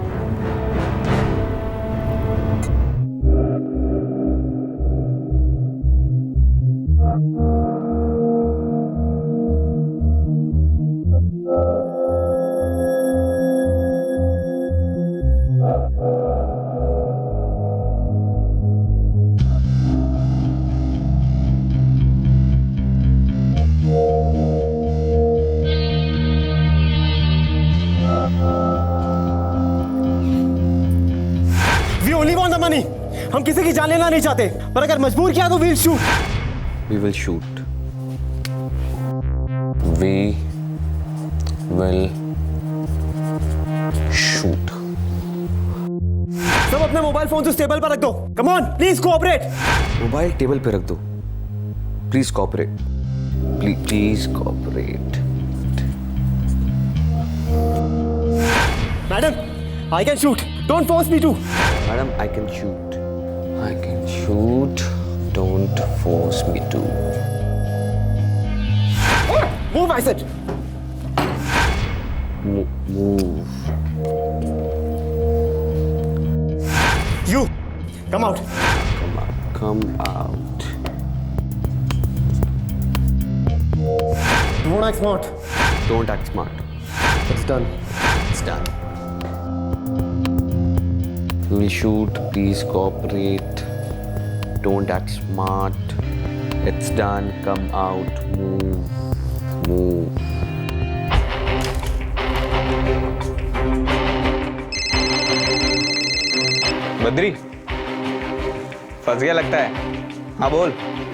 हम किसी की जान लेना नहीं चाहते, पर अगर मजबूर किया तो we'll shoot. We will shoot. We will shoot. सब अपने मोबाइल फोन उस टेबल पर रख दो। Come on, please cooperate. Mobile table पे रख दो। Please cooperate. Please cooperate. Madam, I can shoot. Don't force me to. Madam, I can shoot. I can shoot. Don't force me to. Move, I said. Move. You, come out. Come out. Don't act smart. Don't act smart. It's done. It's done. We will shoot. Please cooperate. Don't act smart. It's done. Come out. Move. Move. Badri, फंस गया लगता है। हाँ बोल।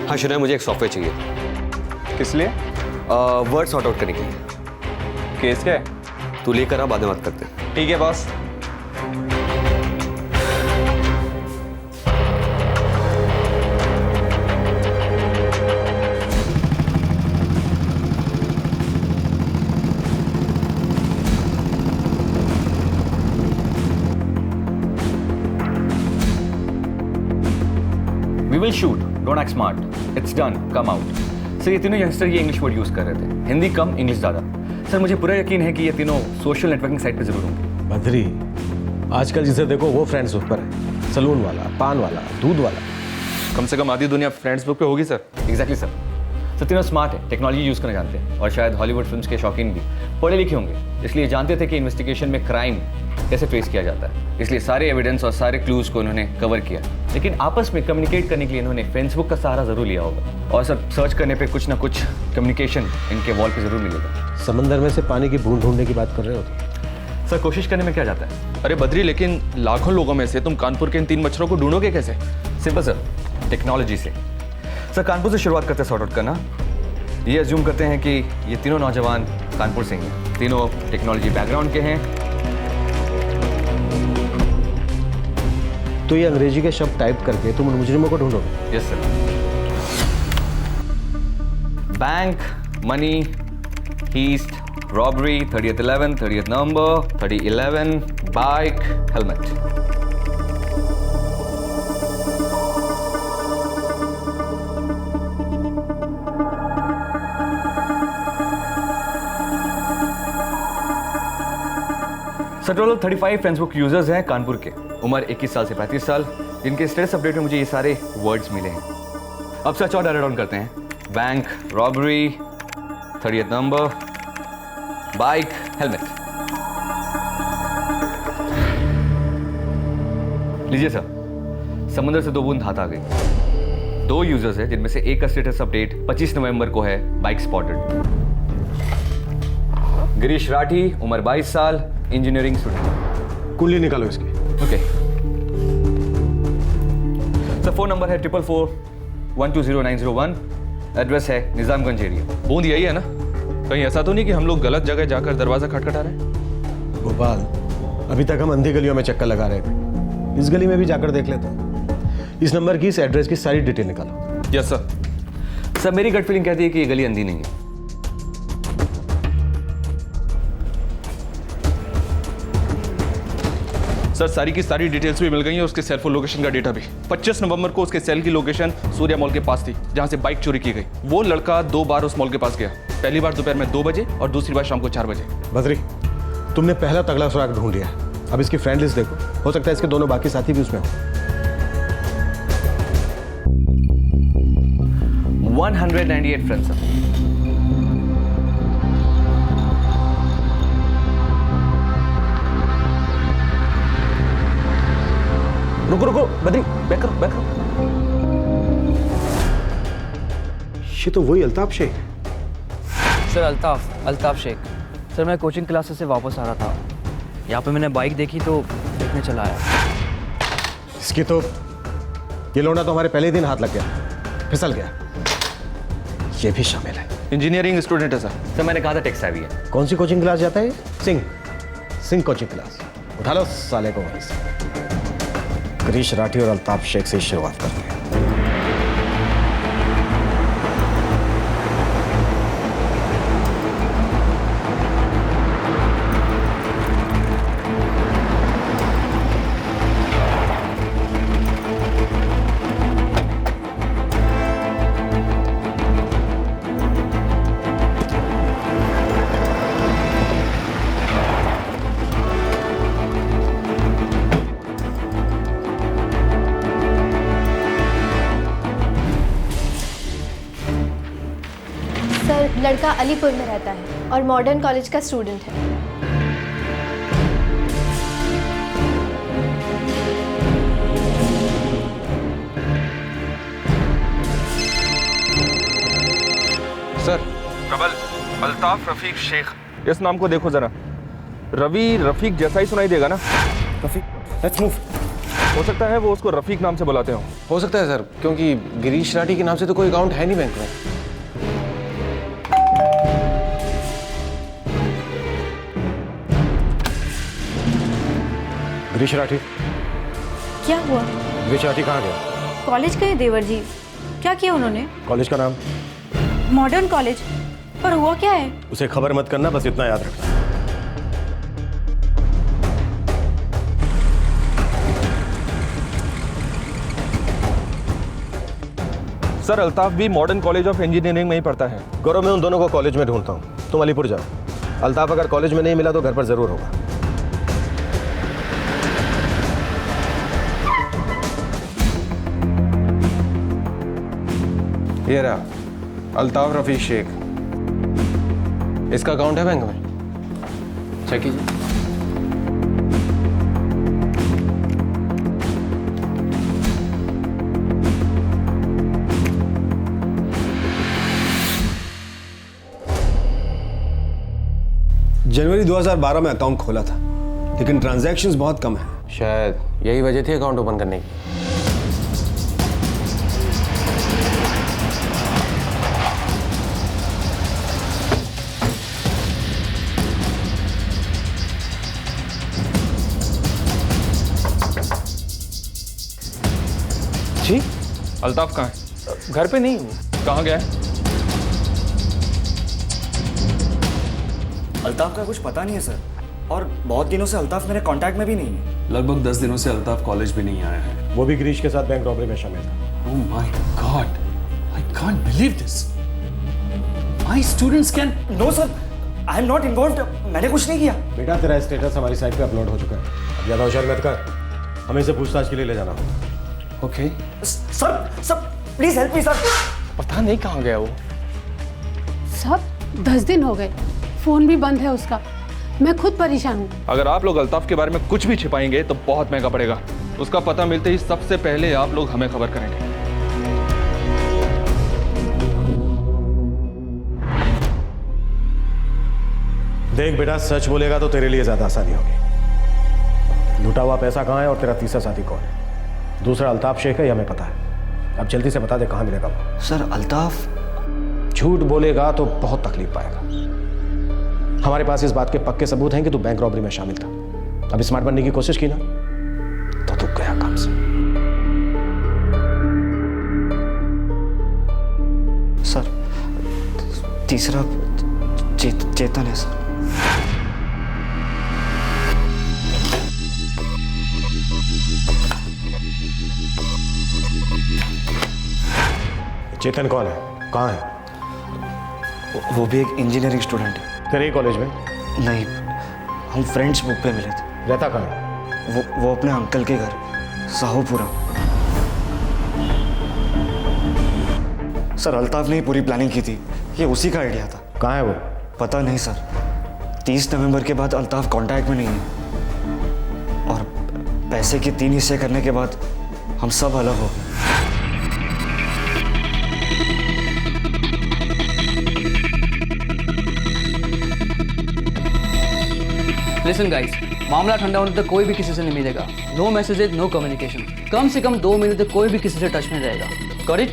हाँ शुरू मुझे एक सॉफ्टवेयर चाहिए। किस लिए? वर्ड सॉर्ट आउट करने के लिए। केस क्या है? तू लेकर आ, बाद में बात करते। ठीक है boss. We will shoot. Don't act smart. It's done. Come out. Sir ये तीनों यंगस्टर ये इंग्लिश वर्ड यूज कर रहे थे, हिंदी कम इंग्लिश ज़्यादा। सर मुझे पूरा यकीन है कि ये तीनों सोशल नेटवर्किंग साइट पे जरूर होंगे। बद्री, आजकल जिसे देखो वो फ्रेंड्स बुक पर है, सलून वाला, पान वाला, दूध वाला। कम से कम आधी दुनिया फ्रेंड्स बुक पे होगी सर। Exactly sir. सर तीनों स्मार्ट है, टेक्नोलॉजी यूज़ करना जानते हैं और शायद हॉलीवुड फिल्म्स के शौकीन भी पढ़े लिखे होंगे, इसलिए जानते थे कि इन्वेस्टिगेशन में क्राइम कैसे ट्रेस किया जाता है, इसलिए सारे एविडेंस और सारे क्लूज को उन्होंने कवर किया। लेकिन आपस में कम्युनिकेट करने के लिए इन्होंने फेसबुक का सहारा जरूर लिया होगा, और सर सर्च करने पे कुछ ना कुछ कम्युनिकेशन इनके वॉल पे जरूर मिलेगा। समंदर में से पानी की बूंद ढूंढने की बात कर रहे हो तो? सर कोशिश करने में क्या जाता है? अरे बद्री, लेकिन लाखों लोगों में से तुम कानपुर के इन 3 मच्छरों को ढूंढोगे कैसे? सिंपल सर, टेक्नोलॉजी से। सर कानपुर से शुरुआत करते हैं सॉर्ट आउट करना। ये अज्यूम करते हैं कि ये तीनों नौजवान कानपुर से हैं, तीनों टेक्नोलॉजी बैकग्राउंड के हैं। तो ये अंग्रेजी के शब्द टाइप करके तुम उन मुजरिमों को ढूंढोगे? Yes sir. Bank, money, heist, robbery, 30th/11, 30th November, 30/11, bike, helmet. Sir total 35 Facebook users हैं कानपुर के, उम्र 21 साल से 35 साल, जिनके स्टेटस अपडेट में मुझे ये सारे वर्ड्स मिले हैं। अब सर्च और डायरेक्ट डाउन करते हैं। Bank, robbery, 30th number, bike, helmet लीजिए सर। समुद्र से 2 बूंद हाथ आ गई। 2 यूजर्स हैं जिनमें से एक का स्टेटस अपडेट 25 नवंबर को है, बाइक स्पॉटेड। गिरीश राठी, उम्र 22 साल, इंजीनियरिंग स्टूडेंट। कुंडली निकालो इसकी। ओके सर, फोन नंबर है 444-120-901। एड्रेस है निजामगंज एरिया। बूंद यही है ना? कहीं ऐसा तो नहीं कि हम लोग गलत जगह जाकर दरवाजा खटखटा रहे हैं? गोपाल, अभी तक हम अंधी गलियों में चक्कर लगा रहे थे, इस गली में भी जाकर देख लेते हैं। इस नंबर की, इस एड्रेस की सारी डिटेल निकालो। Yes sir. सर मेरी गट फीलिंग कहती है कि ये गली अंधी नहीं है। सर सारी की सारी डिटेल्स भी मिल गई हैं, उसके सेल फोन लोकेशन का डेटा भी। 25 नवंबर को उसके सेल की लोकेशन सूर्या मॉल के पास थी, जहां से बाइक चोरी की गई। वो लड़का 2 बार उस मॉल के पास गया, पहली बार दोपहर में 2 बजे और दूसरी बार शाम को 4 बजे। बद्री, तुमने पहला तगड़ा सुराग ढूंढ लिया। अब इसकी फ्रेंड लिस्ट देखो, हो सकता है इसके दोनों बाकी साथी भी उसमें हो। 198 फ्रेंड्स सर। रुको रुको बद्री, बैक करो बैक करो। ये तो वही अल्ताफ शेख। सर अल्ताफ शेख। सर मैं कोचिंग क्लासेस से वापस आ रहा था, यहाँ पे मैंने बाइक देखी तो देखने चला आया। इसकी तो ये लौंडा तो हमारे पहले दिन हाथ लग गया, फिसल गया। ये भी शामिल है। इंजीनियरिंग स्टूडेंट है सर। सर मैंने कहा था टेक्स है। कौन सी कोचिंग क्लास जाता है? Singh coaching class. उठा लो साले को वहीं से। गिरीश राठी और अल्ताफ शेख से शुरुआत करते हैं। लड़का अलीपुर में रहता है और मॉडर्न कॉलेज का स्टूडेंट है। सर कबल अल्ताफ रफीक शेख, इस नाम को देखो जरा। रवि रफीक जैसा ही सुनाई देगा ना? Rafiq, let's move. हो सकता है वो उसको रफीक नाम से बुलाते हो। हो सकता है सर, क्योंकि गिरीश राठी के नाम से तो कोई अकाउंट है नहीं बैंक में। गिरीश राठी? क्या हुआ? गिरीश राठी कहाँ गया? कॉलेज गए देवर जी। क्या किया उन्होंने? कॉलेज का नाम? Modern college. पर हुआ क्या है? उसे खबर मत करना, बस इतना याद रखना। सर अल्ताफ भी मॉडर्न कॉलेज ऑफ इंजीनियरिंग में ही पढ़ता है। गौरव, मैं उन दोनों को कॉलेज में ढूंढता हूँ, तुम अलीपुर जाओ। अल्ताफ अगर कॉलेज में नहीं मिला तो घर पर जरूर होगा। ये रहा अल्ताफ रफीक शेख। इसका अकाउंट है बैंक में? चेक कीजिए। जनवरी 2012 में अकाउंट खोला था, लेकिन ट्रांजैक्शंस बहुत कम है। शायद यही वजह थी अकाउंट ओपन करने की। जी अल्ताफ कहाँ है? घर पे नहीं हूँ। कहाँ गया है? अल्ताफ का कुछ पता नहीं है सर, और बहुत दिनों से अल्ताफ मेरे कांटेक्ट में भी नहीं है। लगभग 10 दिनों से अल्ताफ कॉलेज भी नहीं आया है। वो भी गिरीश के साथ बैंक रॉबरी में शामिल था। Oh my God, I can't believe this. My students can. No sir, I am not involved. मैंने कुछ नहीं किया। बेटा तेरा स्टेटस हमारी साइट पे अपलोड हो चुका है, अब ज्यादा होशियार मत कर, हमें इसे पूछताछ के लिए ले जाना होगा। Okay sir please help me sir. पता नहीं कहाँ गया वो। सब 10 दिन हो गए, फोन भी बंद है उसका। मैं खुद परेशान हूँ। अगर आप लोग अल्ताफ के बारे में कुछ भी छिपाएंगे तो बहुत महंगा पड़ेगा। उसका पता मिलते ही सबसे पहले आप लोग हमें खबर करेंगे। देख बेटा, सच बोलेगा तो तेरे लिए ज्यादा आसानी होगी। लूटा हुआ पैसा कहाँ है और तेरा तीसरा साथी कौन है? दूसरा अल्ताफ शेख है, ये हमें पता है। अब जल्दी से बता दे कहाँ मिलेगा वो। सर अल्ताफ झूठ बोलेगा तो बहुत तकलीफ पाएगा। हमारे पास इस बात के पक्के सबूत हैं कि तू बैंक रॉबरी में शामिल था। अब स्मार्ट बनने की कोशिश की ना तो तू गया काम से। सर तीसरा चेतन है सर। चेतन कौन है, कहाँ है? वो भी एक इंजीनियरिंग स्टूडेंट है। तेरे कॉलेज में? नहीं, हम फ्रेंड्स बुक पे मिले थे। रहता कहाँ है? वो अपने अंकल के घर साहूपुरा। सर अल्ताफ ने ही पूरी प्लानिंग की थी, ये उसी का आइडिया था। कहाँ है वो? पता नहीं सर, 30 नवंबर के बाद अल्ताफ कांटेक्ट में नहीं है और पैसे के 3 हिस्से करने के बाद हम सब अलग हो गए। लिसन गाइस, मामला ठंडा होने तक कोई भी किसी से नहीं मिलेगा। No messages, no communication. कम से कम 2 महीने तक कोई भी किसी से टच में रहेगा। Got it?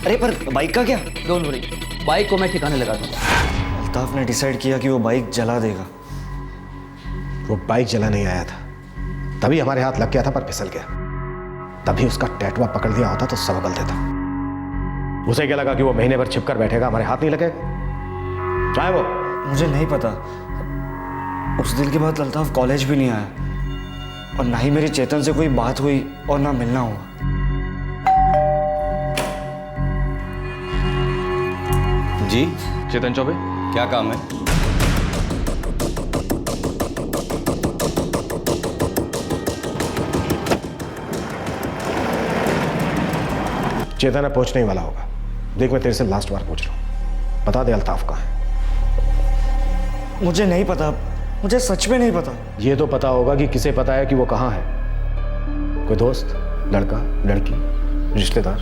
अरे पर बाइक का क्या? डोंट वरी, बाइक को मैं ठिकाने लगा दूंगा। अल्ताफ ने डिसाइड किया कि वो बाइक जला देगा। वो बाइक जला नहीं आया था, तभी हमारे हाथ लग गया था पर फिसल गया। तभी उसका टैटुआ पकड़ दिया होता तो सब गल देता। उसे क्या लगा कि वो महीने भर छिपकर बैठेगा, हमारे हाथ नहीं लगेगा? चाहे वो मुझे नहीं पता। उस दिन के बाद अल्ताफ कॉलेज भी नहीं आया और ना ही मेरी चेतन से कोई बात हुई और ना मिलना हुआ। जी चेतन चौबे, क्या काम है? चेतन अब पहुंचने ही वाला होगा। देख मैं तेरे से लास्ट बार पूछ रहा हूं, बता दे अल्ताफ कहाँ है? मुझे नहीं पता, मुझे सच में नहीं पता। ये तो पता होगा कि किसे पता है कि वो कहाँ है। कोई दोस्त, लड़का, लड़की, रिश्तेदार?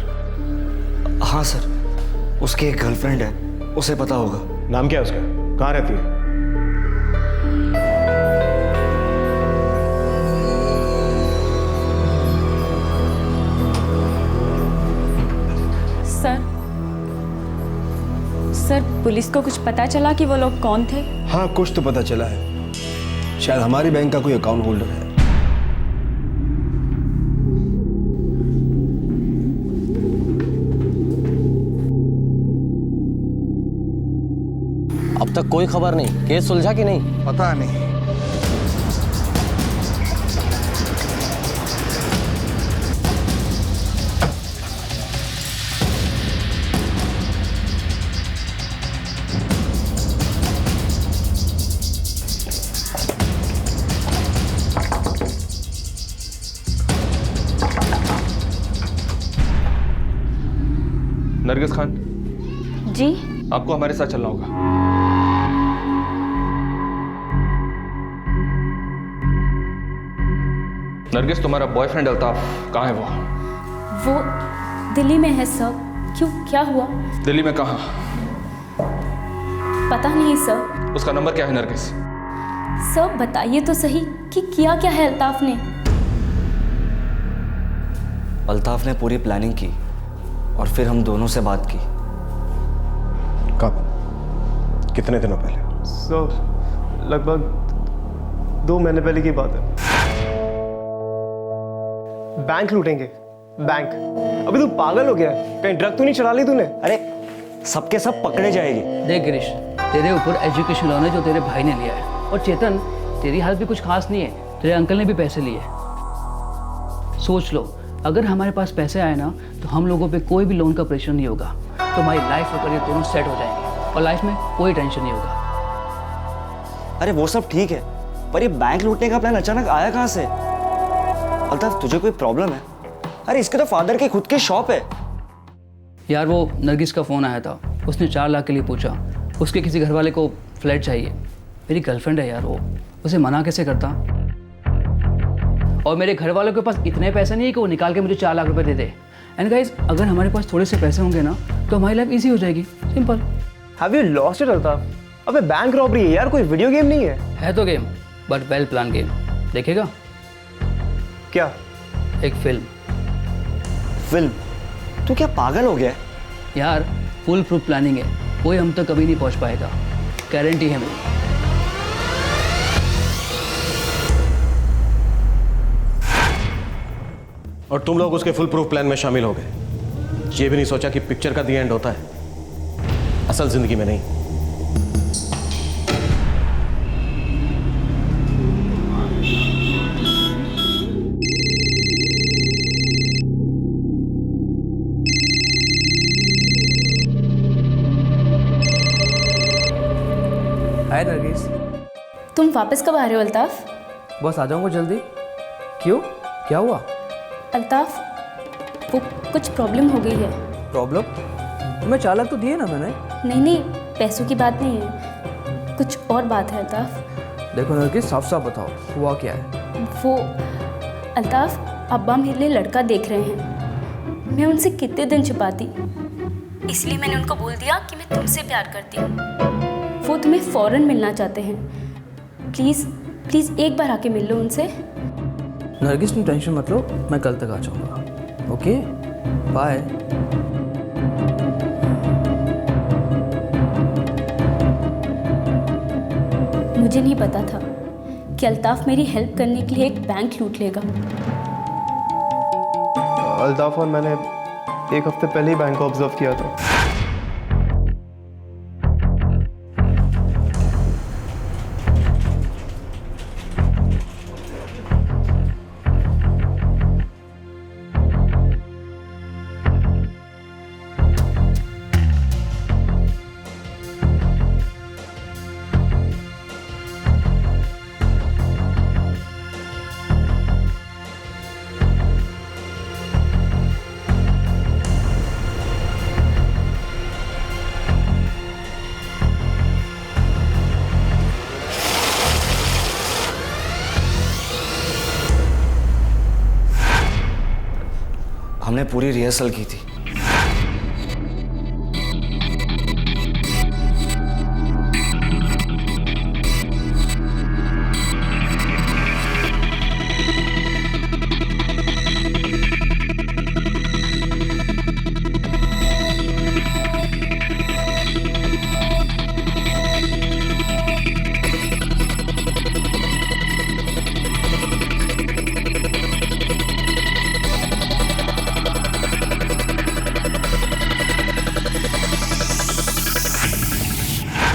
हाँ सर, उसकी एक गर्लफ्रेंड है, उसे पता होगा। नाम क्या है उसका? कहाँ रहती है? सर, पुलिस को कुछ पता चला कि वो लोग कौन थे? हाँ, कुछ तो पता चला है। शायद हमारी बैंक का कोई अकाउंट होल्डर है। अब तक कोई खबर नहीं, केस सुलझा कि नहीं? पता नहीं। नरगिस खान जी, आपको हमारे साथ चलना होगा। नरगिस, तुम्हारा बॉयफ्रेंड अल्ताफ कहाँ है? वो दिल्ली में है सर। क्यों, क्या हुआ? दिल्ली में कहाँ? पता नहीं सर। उसका नंबर क्या है नरगिस? सर बताइए तो सही कि किया क्या है अल्ताफ ने? अल्ताफ ने पूरी प्लानिंग की और फिर हम दोनों से बात की। कब? कितने दिनों पहले? लगभग 2 महीने पहले की बात है। बैंक लूटेंगे, बैंक। अभी तू पागल हो गया है? कहीं ड्रग तो नहीं चला ली तूने? अरे सबके सब पकड़े जाएगी। देख गिरीश, तेरे ऊपर एजुकेशन लोन है जो तेरे भाई ने लिया है, और चेतन तेरी हालत भी कुछ खास नहीं है, तेरे अंकल ने भी पैसे लिए। सोच लो, अगर हमारे पास पैसे आए ना तो हम लोगों पे कोई भी लोन का प्रेशर नहीं होगा, तो हमारी लाइफ और करियर दोनों सेट हो जाएंगे और लाइफ में कोई टेंशन नहीं होगा। अरे वो सब ठीक है, पर ये बैंक लूटने का प्लान अचानक आया कहाँ से? अल्ताफ तुझे कोई प्रॉब्लम है? अरे इसके तो फादर की खुद की शॉप है। यार वो नरगिस का फ़ोन आया था, उसने 4 लाख के लिए पूछा। उसके किसी घर वाले को फ्लैट चाहिए, मेरी गर्लफ्रेंड है यार वो, उसे मना कैसे करता। और मेरे घर वालों के पास इतने पैसे नहीं है कि वो निकाल के मुझे 4 लाख रुपए दे दे। एंड गाइस, अगर हमारे पास थोड़े से पैसे होंगे ना तो हमारी लाइफ इजी हो जाएगी, simple. Have you lost it Altaf? अबे बैंक रॉबरी है यार, कोई वीडियो गेम नहीं है तो game, but well plan game. देखेगा क्या? एक फिल्म। तू क्या पागल हो गया यार? फुल प्रूफ प्लानिंग है, कोई हम तक कभी नहीं पहुंच पाएगा, गारंटी है मेरी। और तुम लोग उसके फुल प्रूफ प्लान में शामिल हो गए। ये भी नहीं सोचा कि पिक्चर का दी एंड होता है, असल जिंदगी में नहीं। हाय नरगिस। तुम वापस कब आ रहे हो अल्ताफ? बस आ जाऊंगा जल्दी। क्यों, क्या हुआ? अल्ताफ, वो कुछ प्रॉब्लम हो गई है। प्रॉब्लम? तुम्हें 4 लाख तो दिए ना मैंने। नहीं, पैसों की बात नहीं है, कुछ और बात है अल्ताफ। देखो नरगिस, साफ साफ बताओ हुआ क्या है। वो अल्ताफ, अब्बा मेरे लिए लड़का देख रहे हैं। मैं उनसे कितने दिन छुपाती, इसलिए मैंने उनको बोल दिया कि मैं तुमसे प्यार करती हूँ। वो तुम्हें फ़ौरन मिलना चाहते हैं। प्लीज़ एक बार आके मिल लो उनसे। नरगिस, तुम टेंशन मत लो, मैं कल तक आ जाऊंगा। Okay, bye. मुझे नहीं पता था कि अल्ताफ मेरी हेल्प करने के लिए एक बैंक लूट लेगा। अल्ताफ और मैंने एक हफ्ते पहले ही बैंक को ऑब्जर्व किया था। हमने पूरी रिहर्सल की थी।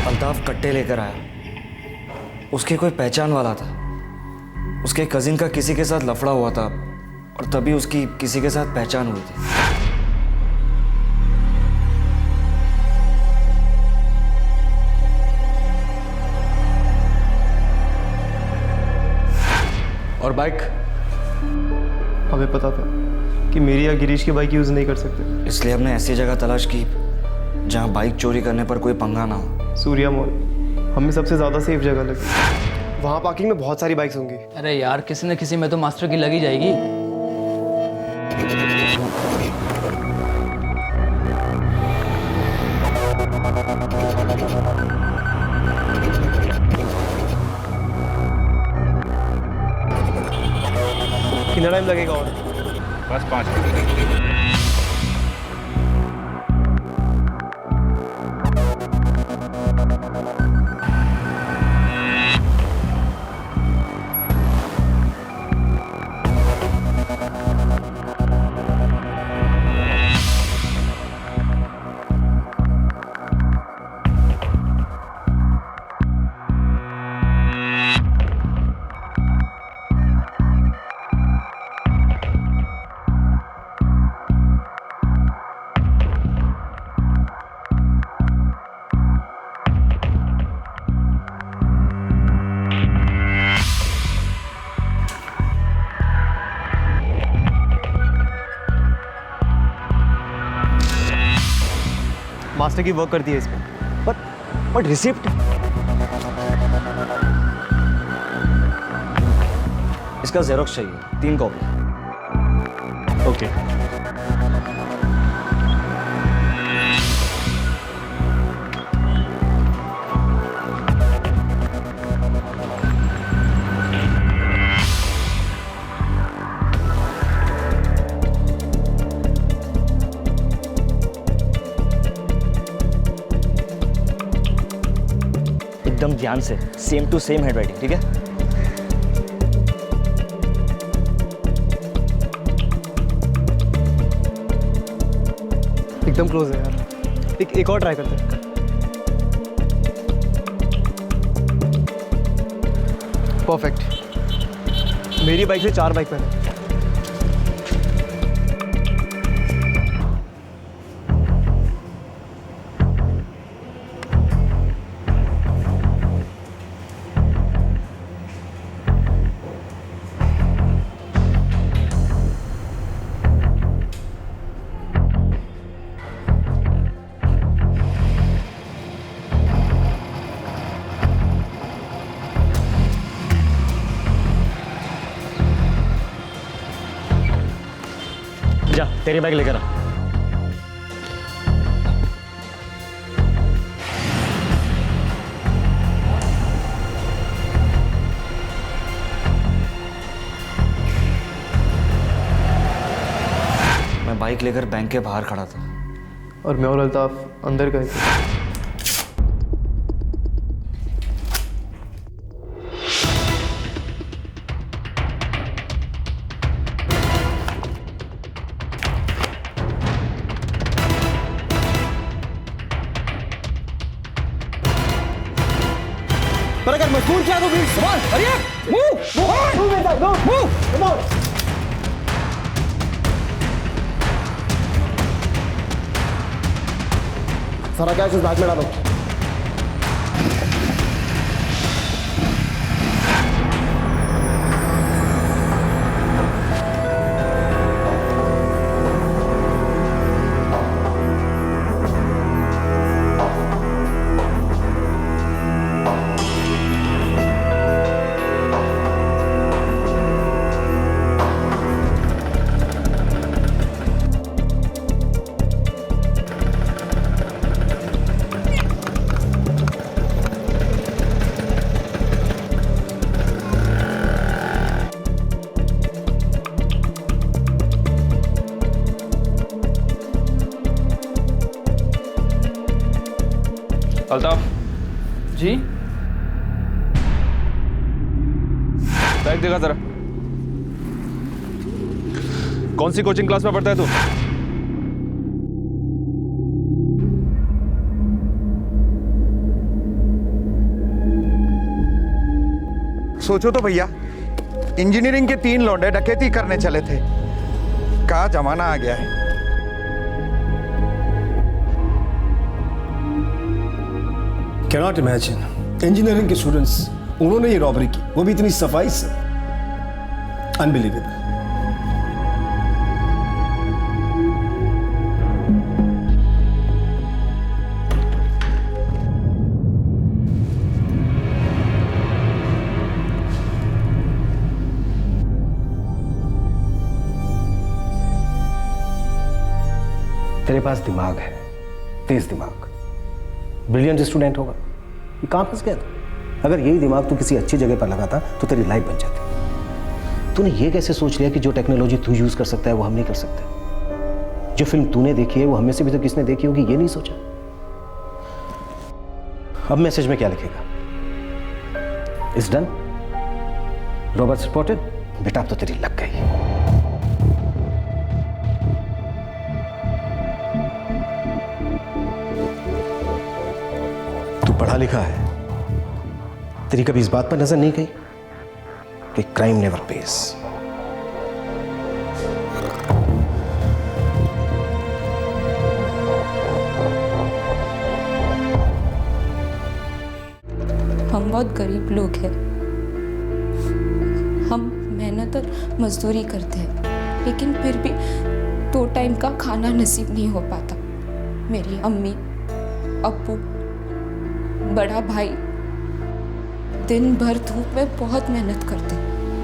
अल्ताफ कट्टे लेकर आया। उसकी कोई पहचान वाला था। उसके कजिन का किसी के साथ लफड़ा हुआ था और तभी उसकी किसी के साथ पहचान हुई थी। और बाइक? हमें पता था कि मेरी या गिरीश की बाइक यूज नहीं कर सकते, इसलिए हमने ऐसी जगह तलाश की जहां बाइक चोरी करने पर कोई पंगा ना हो। सूर्या मॉल हमें सबसे ज़्यादा सेफ जगह लगी। वहाँ पार्किंग में बहुत सारी बाइक्स होंगी। अरे यार, किसी न किसी में तो मास्टर की लगी जाएगी। कितना टाइम लगेगा और? बस 5 मिनट। मास्टर की वर्क करती है इसमें। बट रिसिप्ट इसका जेरोक्स चाहिए, 3 कॉपी। ओके। एकदम ध्यान से, सेम टू सेम हैंडराइटिंग, ठीक है? एकदम क्लोज है यार। एक और ट्राई करते हैं। परफेक्ट। मेरी बाइक से 4 बाइक पहले। जा, तेरी बाइक लेकर आ। मैं बाइक लेकर बैंक के बाहर खड़ा था और मैं और अल्ताफ अंदर गए थे। पर अगर मजबूर किया तो फिर सवाल अरे सारा कैश इस बैग में डालो। अल्ताफ जी, बैग देखा जरा। कौन सी कोचिंग क्लास में पढ़ता है तू? सोचो तो भैया, इंजीनियरिंग के 3 लौंडे डकैती करने चले थे। क्या जमाना आ गया है। कैनॉट इमेजिन, इंजीनियरिंग के स्टूडेंट्स, उन्होंने ये रॉबरी की, वो भी इतनी सफाई से। अनबिलीवेबल। तेरे पास दिमाग है, तेज दिमाग, ब्रिलियंट स्टूडेंट होगा। ये कहाँ फंस गया था? अगर यही दिमाग तू किसी अच्छी जगह पर लगाता तो तेरी लाइफ बन जाती। तूने ये कैसे सोच लिया कि जो टेक्नोलॉजी तू यूज कर सकता है वो हम नहीं कर सकते? जो फिल्म तूने देखी है वो हमें से भी तो किसने देखी होगी, ये नहीं सोचा? अब मैसेज में क्या लिखेगा? It's done, Robert reported. बेटा अब तो तेरी लग गई। पढ़ा लिखा है, तेरी कभी इस बात पर नजर नहीं गई कि क्राइम नेवर पेस। हम बहुत गरीब लोग हैं, हम मेहनत और मजदूरी करते हैं, लेकिन फिर भी 2 टाइम का खाना नसीब नहीं हो पाता। मेरी अम्मी, अब्बू, बड़ा भाई दिन भर धूप में बहुत मेहनत करते,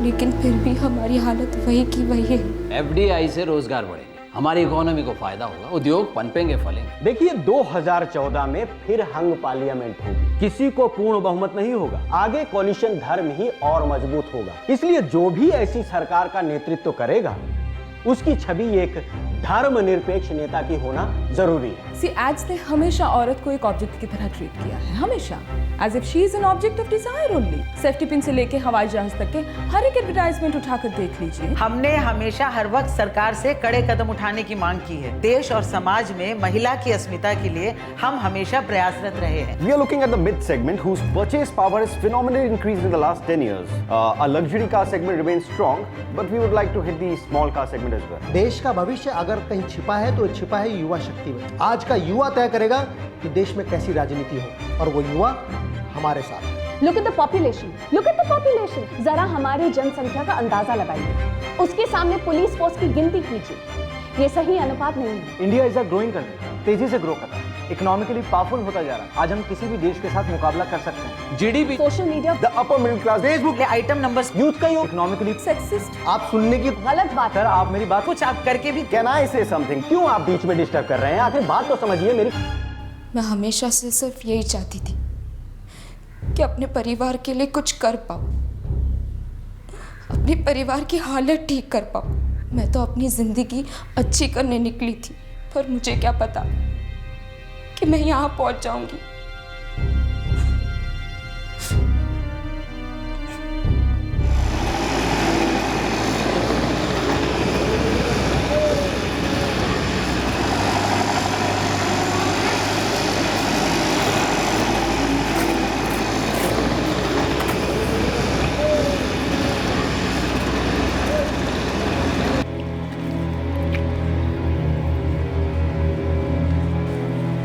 लेकिन फिर भी हमारी हालत वही की वही है। एफडीआई से रोजगार बढ़ेंगे, हमारी इकोनॉमी को फायदा होगा, उद्योग पनपेंगे फलेंगे। देखिए 2014 में फिर हंग पार्लियामेंट होगी, किसी को पूर्ण बहुमत नहीं होगा, आगे कोलिशन धर्म ही और मजबूत होगा। इसलिए जो भी ऐसी सरकार का नेतृत्व करेगा उसकी छवि एक धर्मनिरपेक्ष नेता की होना जरूरी है। सी एड्स ने हमेशा औरत को एक ऑब्जेक्ट की तरह ट्रीट किया है, हमेशा as if she is an object of desire only. Safety pin से लेके हवाई जहाज तक के हर एक एडवर्टाइजमेंट उठाकर देख लीजिए। हमने हमेशा हर वक्त सरकार से कड़े कदम उठाने की मांग की है। देश और समाज में महिला की अस्मिता के लिए हम हमेशा प्रयासरत रहे हैं। We are looking at the mid segment whose purchase power has phenomenally increased in the last 10 years. Our luxury car segment remains strong, but we would like to hit the small car segment as well. देश का भविष्य अगर कहीं छिपा है तो छिपा है युवा शक्ति में। आज का युवा तय करेगा कि देश में कैसी राजनीति हो, और वो युवा हमारे साथ। Look at the population. Look at the population. जरा हमारी जनसंख्या का अंदाजा लगाइए, उसके सामने पुलिस फोर्स की गिनती कीजिए, ये सही अनुपात नहीं है। India is a growing country, तेजी से ग्रो कर रहा है, इकोनॉमिकली पावरफुल होता जा रहा है। आज हम किसी भी देश के साथ मुकाबला कर सकते हैं। GDP, social media, the upper middle class, Facebook के आइटम नंबर्स, यूथ का योग, इकोनॉमिकली सेक्सिस्ट। आप सुनने की गलत बात। सर आप मेरी बात कुछ आप करके भी। Can I say something? क्यों आप बीच में डिस्टर्ब कर रहे हैं? आखिर बात तो समझिए मेरी। मैं हमेशा से सिर्फ यही चाहती थी कि अपने परिवार के लिए कुछ कर पाऊँ, अपने परिवार की हालत ठीक कर पाऊँ। मैं तो अपनी जिंदगी अच्छी करने निकली थी, पर मुझे क्या पता कि मैं यहाँ पहुँच जाऊंगी।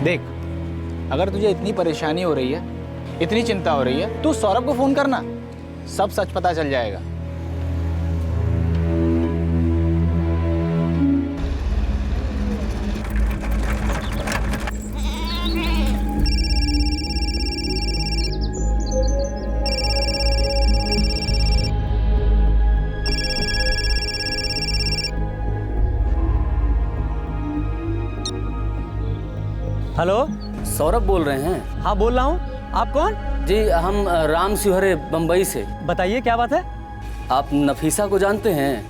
देख, अगर तुझे इतनी परेशानी हो रही है, इतनी चिंता हो रही है, तू सौरभ को फोन करना, सब सच पता चल जाएगा। हेलो, सौरभ बोल रहे हैं? हाँ बोल रहा हूँ। आप कौन? जी हम राम शिवहरे बम्बई से। बताइए क्या बात है? आप नफीसा को जानते हैं?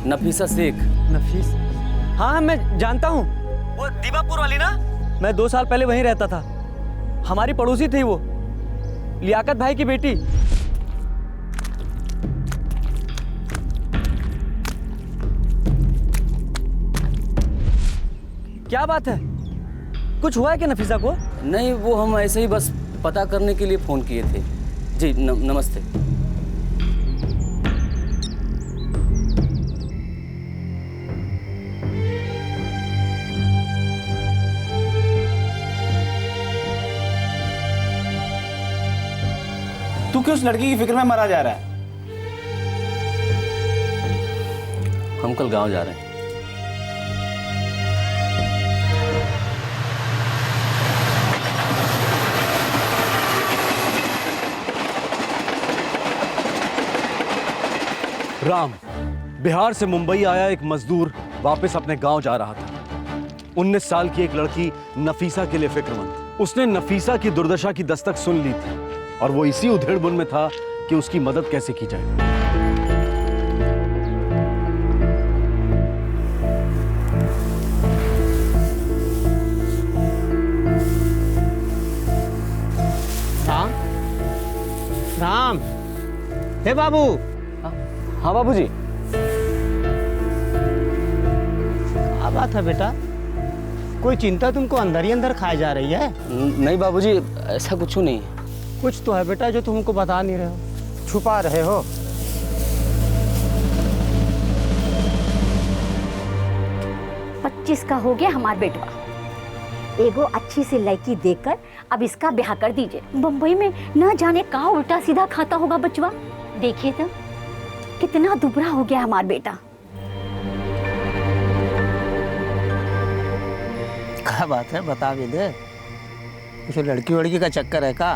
नफीसा शेख। नफीस? हाँ मैं जानता हूँ, वो दीवापुर वाली ना। मैं 2 साल पहले वहीं रहता था, हमारी पड़ोसी थी वो, लियाकत भाई की बेटी। क्या बात है, कुछ हुआ है क्या नफीसा को? नहीं, वो हम ऐसे ही बस पता करने के लिए फोन किए थे। जी नमस्ते। तू क्यों उस लड़की की फिक्र में मरा जा रहा है? हम कल गांव जा रहे हैं। राम, बिहार से मुंबई आया एक मजदूर वापस अपने गांव जा रहा था। 19 साल की एक लड़की नफीसा के लिए फिक्रमंद। उसने नफीसा की दुर्दशा की दस्तक सुन ली थी और वो इसी उधेड़बुन में था कि उसकी मदद कैसे की जाए। राम, राम, हे बाबू। हाँ बाबूजी। क्या बात है बेटा, कोई चिंता तुमको अंदर ही अंदर खाए जा रही है? नहीं बाबूजी, ऐसा कुछ नहीं है। कुछ तो है बेटा जो तुमको बता नहीं रहे हो, छुपा रहे हो। पच्चीस का हो गया हमार बेटवा। एगो अच्छी सी लड़की देखकर अब इसका ब्याह कर दीजिए। बम्बई में न जाने कहाँ उल्टा सीधा खाता होगा बचवा। देखिए तो कितना दुबला हो गया हमार बेटा। क्या बात है, बता भी दे। कुछ लड़की वड़की का चक्कर है का?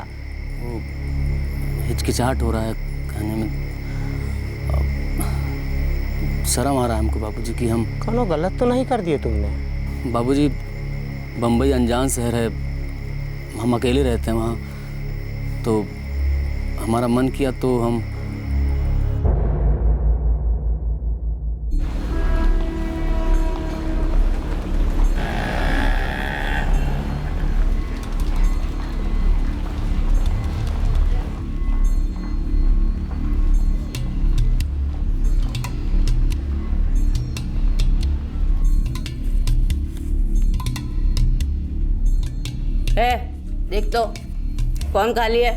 हिचकिचाहट हो रहा है कहने में। शर्म आ रहा है हमको बाबूजी कि हम कोनो गलत तो नहीं कर दिए तुमने? बाबूजी बम्बई अनजान शहर है, हम अकेले रहते हैं वहाँ, तो हमारा मन किया तो हम देख तो कौन खाली है?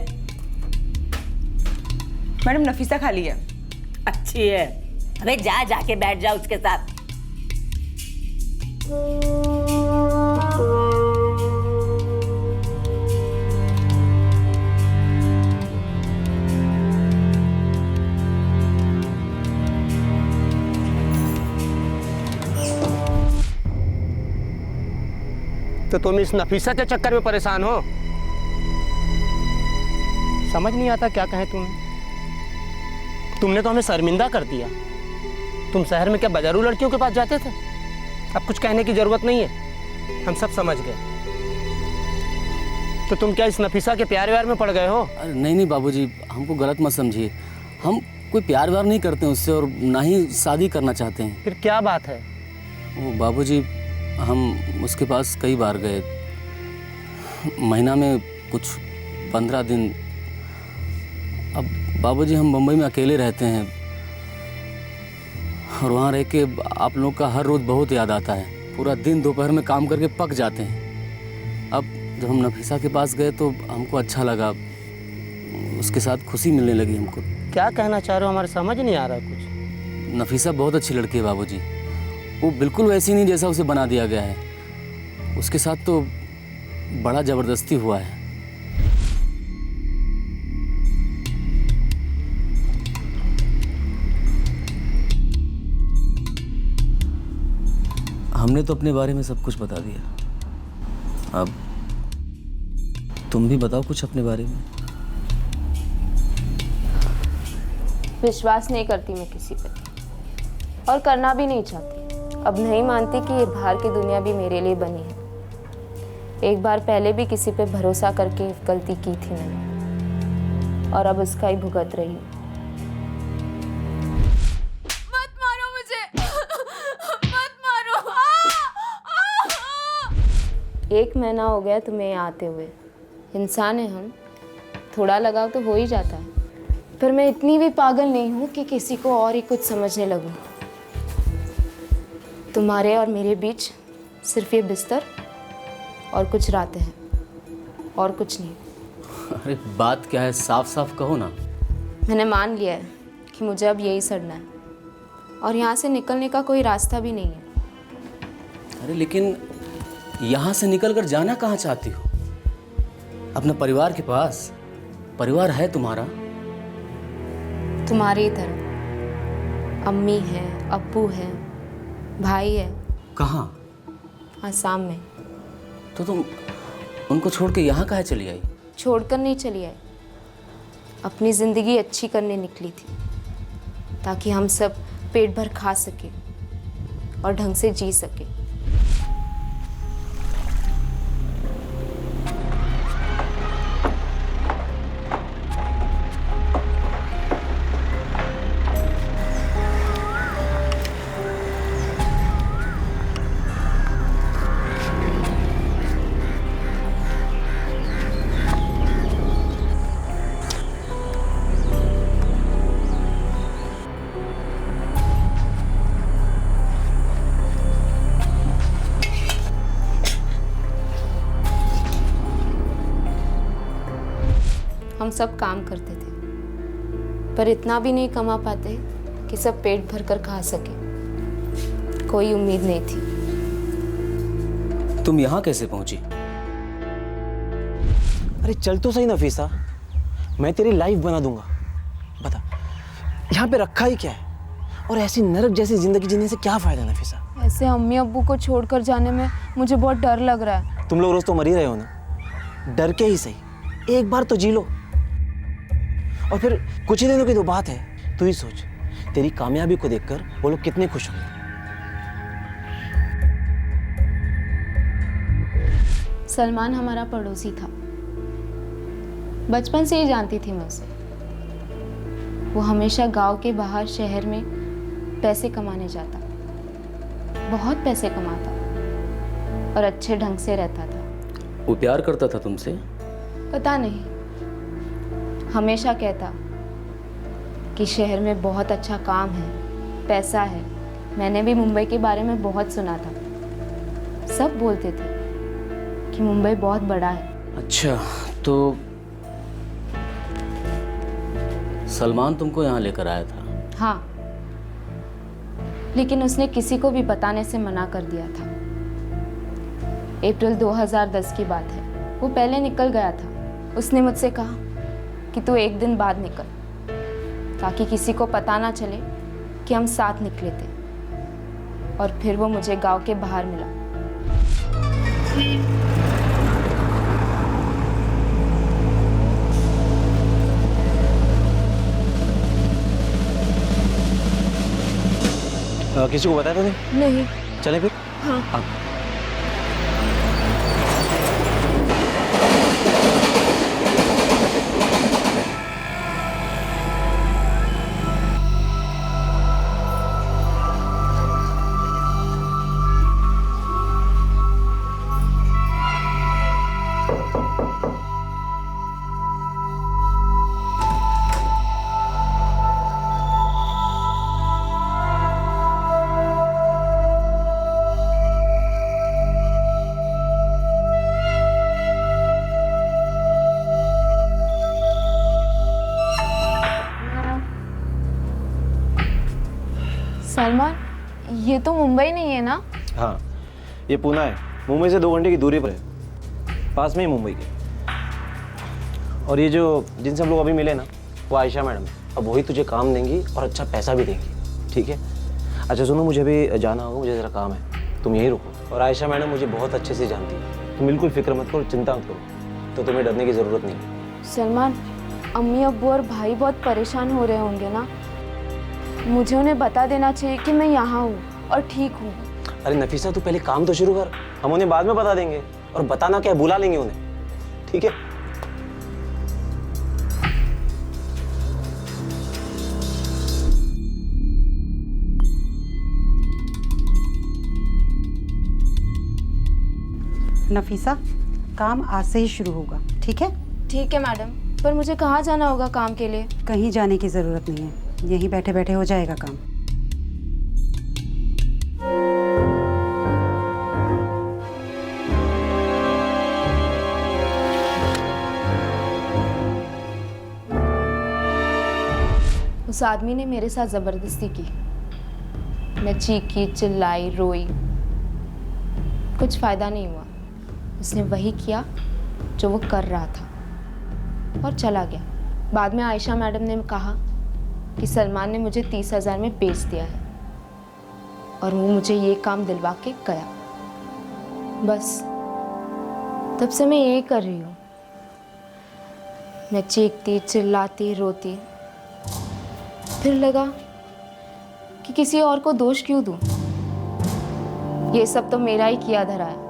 मैडम नफीसा खाली है। अच्छी है। अबे जा जाके बैठ जा उसके साथ। तो तुम इस नफीसा के चक्कर में परेशान हो? समझ नहीं आता क्या कहें तुम्हें। तुमने तो हमें शर्मिंदा कर दिया। तुम शहर में क्या बाजारू लड़कियों के पास जाते थे? अब कुछ कहने की जरूरत नहीं है, हम सब समझ गए। तो तुम क्या इस नफीसा के प्यार व्यार में पड़ गए हो? अरे नहीं नहीं बाबूजी, हमको गलत मत समझिए। हम कोई प्यार व्यार नहीं करते हैं उससे, और ना ही शादी करना चाहते हैं। फिर क्या बात है? वो बाबूजी, हम उसके पास कई बार गए, महीना में कुछ 15 दिन। अब बाबूजी हम मुंबई में अकेले रहते हैं और वहाँ रह के आप लोगों का हर रोज़ बहुत याद आता है। पूरा दिन दोपहर में काम करके पक जाते हैं। अब जब हम नफीसा के पास गए तो हमको अच्छा लगा, उसके साथ खुशी मिलने लगी हमको। क्या कहना चाह रहे हो? हमारे समझ नहीं आ रहा कुछ। नफीसा बहुत अच्छी लड़की है बाबूजी, वो बिल्कुल वैसी नहीं जैसा उसे बना दिया गया है। उसके साथ तो बड़ा ज़बरदस्ती हुआ है। हमने तो अपने बारे में सब कुछ बता दिया, अब तुम भी बताओ कुछ अपने बारे में। विश्वास नहीं करती मैं किसी पे, और करना भी नहीं चाहती। अब नहीं मानती कि ये बाहर की दुनिया भी मेरे लिए बनी है। एक बार पहले भी किसी पे भरोसा करके गलती की थी मैंने, और अब उसका ही भुगत रही हूँ। मत मारो मुझे, मत मारो। 1 महीना हो गया तुम्हें यहाँ आते हुए। इंसान है हम, थोड़ा लगाव तो हो ही जाता है। पर मैं इतनी भी पागल नहीं हूँ कि किसी को और ही कुछ समझने लगूँ। तुम्हारे और मेरे बीच सिर्फ ये बिस्तर और कुछ रातें हैं, और कुछ नहीं। अरे बात क्या है, साफ साफ कहो ना। मैंने मान लिया है कि मुझे अब यही सड़ना है, और यहाँ से निकलने का कोई रास्ता भी नहीं है। अरे लेकिन यहाँ से निकलकर जाना कहाँ चाहती हो? अपने परिवार के पास। परिवार है तुम्हारा। तुम्हारी तरह अम्मी है, अप्पू है, भाई है। कहाँ? आसाम में। तो तुम उनको छोड़ के यहाँ काहे चली आई? छोड़कर नहीं चली आई, अपनी ज़िंदगी अच्छी करने निकली थी, ताकि हम सब पेट भर खा सके और ढंग से जी सके। हम सब काम करते थे, पर इतना भी नहीं कमा पाते कि सब पेट भर कर खा सके। कोई उम्मीद नहीं थी। तुम यहाँ कैसे पहुंची? अरे चल तो सही नफीसा, मैं तेरी लाइफ बना दूंगा। बता, यहाँ पे रखा ही क्या है, और ऐसी नरक जैसी जिंदगी जीने से क्या फायदा नफीसा? ऐसे अम्मी अब्बू को छोड़कर जाने में मुझे बहुत डर लग रहा है। तुम लोग रोज तो मर ही रहे हो ना, डर के ही सही एक बार तो जी लो। और फिर कुछ ही दिनों की तो बात है, तू ही सोच, तेरी कामयाबी को देखकर वो लोग कितने खुश होंगे। सलमान हमारा पड़ोसी था, बचपन से ही जानती थी मैं उसे। वो हमेशा गांव के बाहर शहर में पैसे कमाने जाता, बहुत पैसे कमाता और अच्छे ढंग से रहता था। वो प्यार करता था तुमसे? पता नहीं, हमेशा कहता कि शहर में बहुत अच्छा काम है, पैसा है। मैंने भी मुंबई के बारे में बहुत सुना था, सब बोलते थे कि मुंबई बहुत बड़ा है। अच्छा, तो सलमान तुमको यहाँ लेकर आया था? हाँ, लेकिन उसने किसी को भी बताने से मना कर दिया था। अप्रैल 2010 की बात है, वो पहले निकल गया था। उसने मुझसे कहा कि तू एक दिन बाद निकल, ताकि किसी को पता ना चले कि हम साथ निकले थे। और फिर वो मुझे गांव के बाहर मिला। किसी को बताया तो नहीं। चले फिर। हाँ। सलमान, ये तो मुंबई नहीं है ना? हाँ, ये पूना है। मुंबई से 2 घंटे की दूरी पर है, पास में ही मुंबई के। और ये जो जिनसे हम लोग अभी मिले ना, वो आयशा मैडम। अब वही तुझे काम देंगी और अच्छा पैसा भी देंगी, ठीक है? अच्छा सुनो, मुझे अभी जाना होगा, मुझे ज़रा काम है, तुम यहीं रुको। और आयशा मैडम मुझे बहुत अच्छे से जानती है, तुम बिल्कुल फिक्र मत करो, चिंता मत करो, तो तुम्हें डरने की ज़रूरत नहीं। सलमान, अम्मी अब्बू और भाई बहुत परेशान हो रहे होंगे ना? मुझे उन्हें बता देना चाहिए कि मैं यहाँ हूँ और ठीक हूँ। अरे नफीसा, तू पहले काम तो शुरू कर, हम उन्हें बाद में बता देंगे। और बताना क्या, बुला लेंगे उन्हें, ठीक है? नफीसा, काम आज से ही शुरू होगा, ठीक है? ठीक है मैडम, पर मुझे कहाँ जाना होगा काम के लिए? कहीं जाने की ज़रूरत नहीं है, यहीं बैठे बैठे हो जाएगा काम। उस आदमी ने मेरे साथ ज़बरदस्ती की। मैं चीखी, चिल्लाई, रोई, कुछ फ़ायदा नहीं हुआ। उसने वही किया जो वो कर रहा था और चला गया। बाद में आयशा मैडम ने कहा कि सलमान ने मुझे 30,000 में बेच दिया है और वो मुझे ये काम दिलवा के गया। बस तब से मैं यही कर रही हूँ। मैं चीखती, चिल्लाती, रोती, फिर लगा कि किसी और को दोष क्यों दूँ। ये सब तो मेरा ही किया धरा है।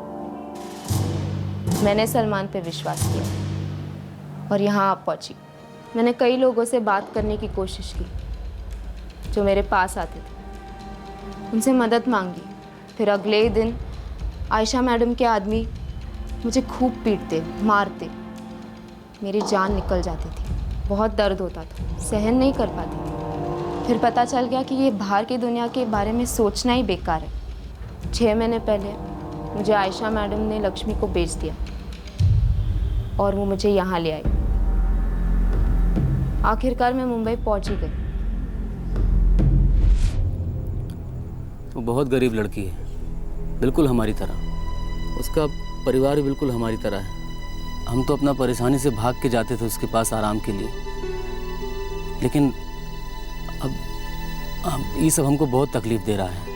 मैंने सलमान पे विश्वास किया और यहाँ आप पहुँची। मैंने कई लोगों से बात करने की कोशिश की जो मेरे पास आते थे, उनसे मदद मांगी। फिर अगले ही दिन आयशा मैडम के आदमी मुझे खूब पीटते, मारते, मेरी जान निकल जाती थी। बहुत दर्द होता था, सहन नहीं कर पाती थी। फिर पता चल गया कि ये बाहर की दुनिया के बारे में सोचना ही बेकार है। 6 महीने पहले मुझे आयशा मैडम ने लक्ष्मी को बेच दिया और वो मुझे यहाँ ले आई। आखिरकार मैं मुंबई पहुँच ही गई। वो बहुत गरीब लड़की है, बिल्कुल हमारी तरह। उसका परिवार भी बिल्कुल हमारी तरह है। हम तो अपना परेशानी से भाग के जाते थे उसके पास आराम के लिए, लेकिन अब ये सब हमको बहुत तकलीफ दे रहा है।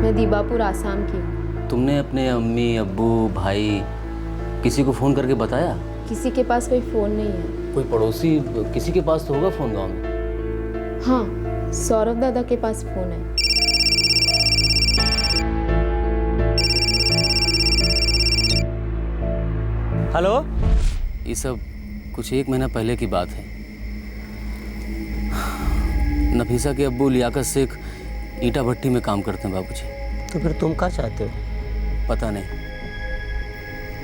मैं दीबापुर आसाम की हूँ। तुमने अपने अम्मी, अब्बू, भाई किसी को फ़ोन करके बताया? किसी के पास कोई फ़ोन नहीं है। कोई पड़ोसी किसी के पास तो होगा फ़ोन गाँव में। हाँ, सौरभ दादा के पास फ़ोन है। हेलो। ये सब कुछ 1 महीना पहले की बात है। नफीसा के अब्बू लियाकत शेख ईटा भट्टी में काम करते हैं बाबूजी। तो फिर तुम क्या चाहते हो? पता नहीं,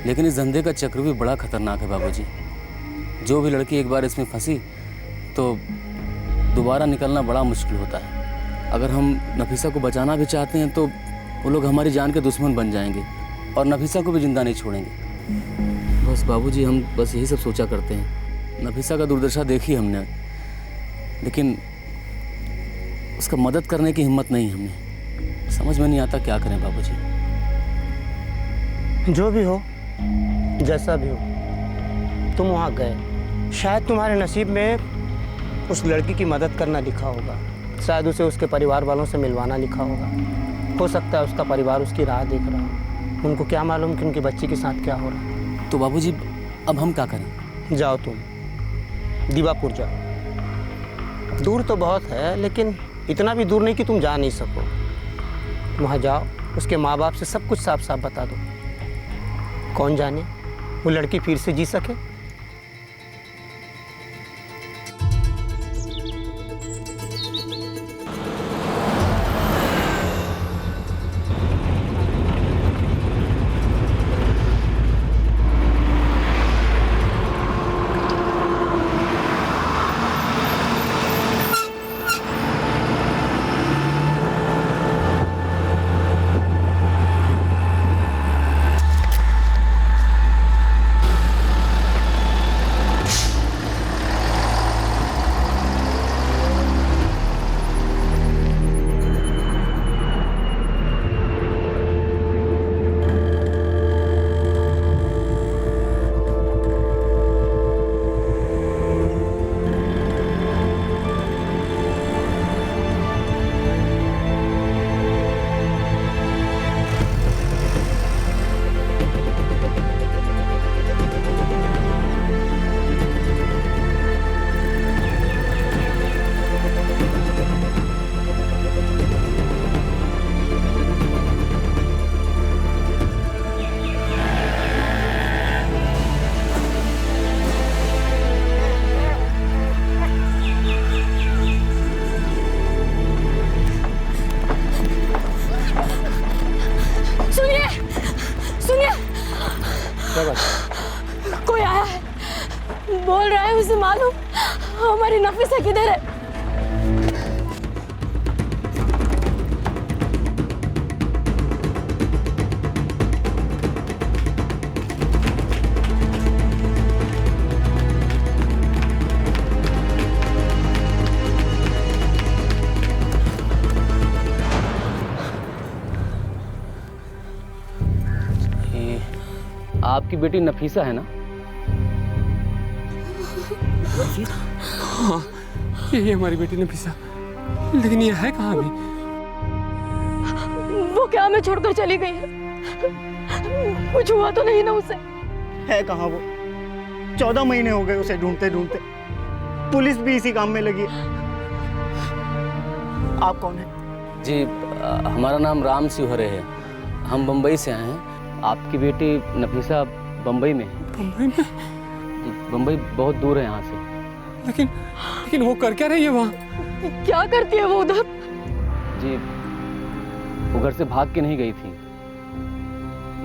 लेकिन इस धंधे का चक्र भी बड़ा खतरनाक है बाबूजी। जो भी लड़की एक बार इसमें फंसी तो दोबारा निकलना बड़ा मुश्किल होता है। अगर हम नफीसा को बचाना भी चाहते हैं तो वो लोग हमारी जान के दुश्मन बन जाएंगे और नफीसा को भी जिंदा नहीं छोड़ेंगे। बस बाबूजी, हम बस यही सब सोचा करते हैं। नफीसा का दुर्दशा देखी हमने, लेकिन उसका मदद करने की हिम्मत नहीं हमने। समझ में नहीं आता क्या करें बाबूजी। जो भी हो, जैसा भी हो, तुम वहाँ गए, शायद तुम्हारे नसीब में उस लड़की की मदद करना लिखा होगा, शायद उसे उसके परिवार वालों से मिलवाना लिखा होगा। हो सकता है उसका परिवार उसकी राह देख रहा हो। उनको क्या मालूम कि उनकी बच्ची के साथ क्या हो रहा है। तो बाबूजी, अब हम क्या करें? जाओ तुम दीवापुर जाओ। दूर तो बहुत है, लेकिन इतना भी दूर नहीं कि तुम जा नहीं सको। वहाँ जाओ, उसके माँ बाप से सब कुछ साफ साफ बता दो। कौन जाने वो लड़की फिर से जी सके। कोई आया है, बोल रहा है उसे मालूम हमारी नफीसा किधर है। आपकी बेटी नफीसा है ना? हाँ, यही हमारी बेटी नफीसा। लेकिन ये है कहाँ अभी? वो क्या हमें छोड़कर चली गई है? कुछ हुआ तो नहीं ना उसे? है कहाँ वो? 14 महीने हो गए उसे ढूंढते ढूंढते। पुलिस भी इसी काम में लगी है। आप कौन है? जी, हमारा नाम राम शिवहरे है। हम बम्बई से आए हैं। आपकी बेटी नफीसा बम्बई में है। बम्बई में? बम्बई बहुत दूर है यहाँ से। लेकिन वो कर क्या रही है वहाँ? क्या करती है वो उधर? जी, वो घर से भाग के नहीं गई थी,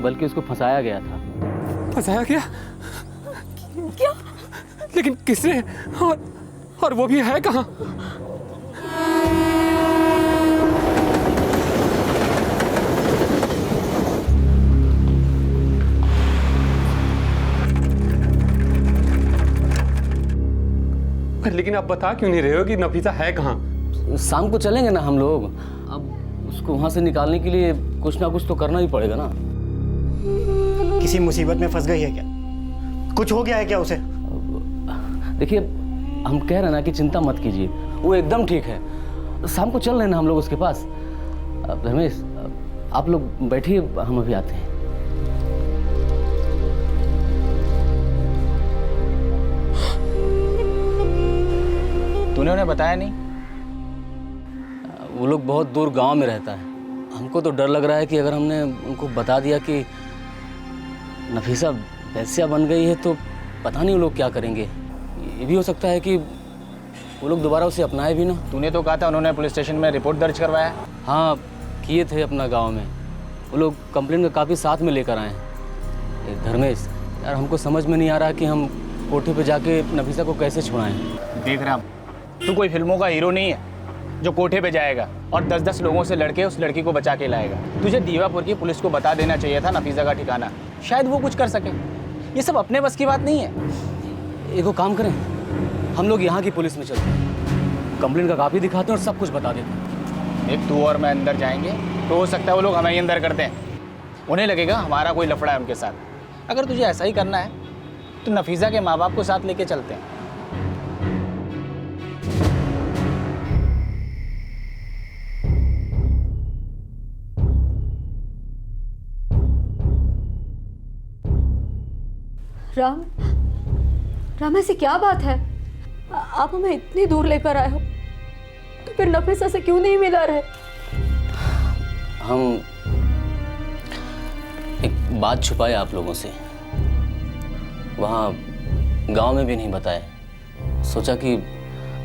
बल्कि उसको फंसाया गया था। फंसाया गया? क्या? लेकिन किसने? और वो भी है कहाँ? लेकिन आप बता क्यों नहीं रहे हो कि नफीसा है कहाँ? शाम को चलेंगे ना हम लोग। अब उसको वहाँ से निकालने के लिए कुछ ना कुछ तो करना ही पड़ेगा ना। किसी मुसीबत में फंस गई है क्या? कुछ हो गया है क्या उसे? देखिए, हम कह रहे हैं ना कि चिंता मत कीजिए, वो एकदम ठीक है। शाम को चल रहे हैं ना हम लोग उसके पास। रमेश, आप लोग बैठिए, हम अभी आते हैं। तूने उन्हें बताया नहीं? वो लोग बहुत दूर गांव में रहता है। हमको तो डर लग रहा है कि अगर हमने उनको बता दिया कि नफीसा वैश्या बन गई है तो पता नहीं वो लोग क्या करेंगे। ये भी हो सकता है कि वो लोग दोबारा उसे अपनाए भी ना। तूने तो कहा था उन्होंने पुलिस स्टेशन में रिपोर्ट दर्ज करवाया। हाँ किए थे अपना गांव में। वो लोग कंप्लेंट का काफ़ी साथ में लेकर आए हैं। ये धर्मेश यार, हमको समझ में नहीं आ रहा कि हम कोठे पे जाके नफीसा को कैसे छुड़ाएं। देख राम, तू कोई फिल्मों का हीरो नहीं है जो कोठे पे जाएगा और 10-10 लोगों से लड़के उस लड़की को बचा के लाएगा। तुझे दीवापुर की पुलिस को बता देना चाहिए था नफीसा का ठिकाना, शायद वो कुछ कर सके। ये सब अपने बस की बात नहीं है। एगो काम करें, हम लोग यहाँ की पुलिस में चलते हैं, कंप्लेंट का कापी दिखाते हैं और सब कुछ बता देते हैं। एक तू और मैं अंदर जाएंगे तो हो सकता है वो लोग हमें ही अंदर कर दें। उन्हें लगेगा हमारा कोई लफड़ा है उनके साथ। अगर तुझे ऐसा ही करना है तो नफीसा के माँ बाप को साथ लेके चलते हैं। राम, राम ऐसी क्या बात है? आप हमें इतनी दूर लेकर आए हो तो फिर नफीसा से क्यों नहीं मिला रहे? हम एक बात छुपाए आप लोगों से, वहाँ गांव में भी नहीं बताए। सोचा कि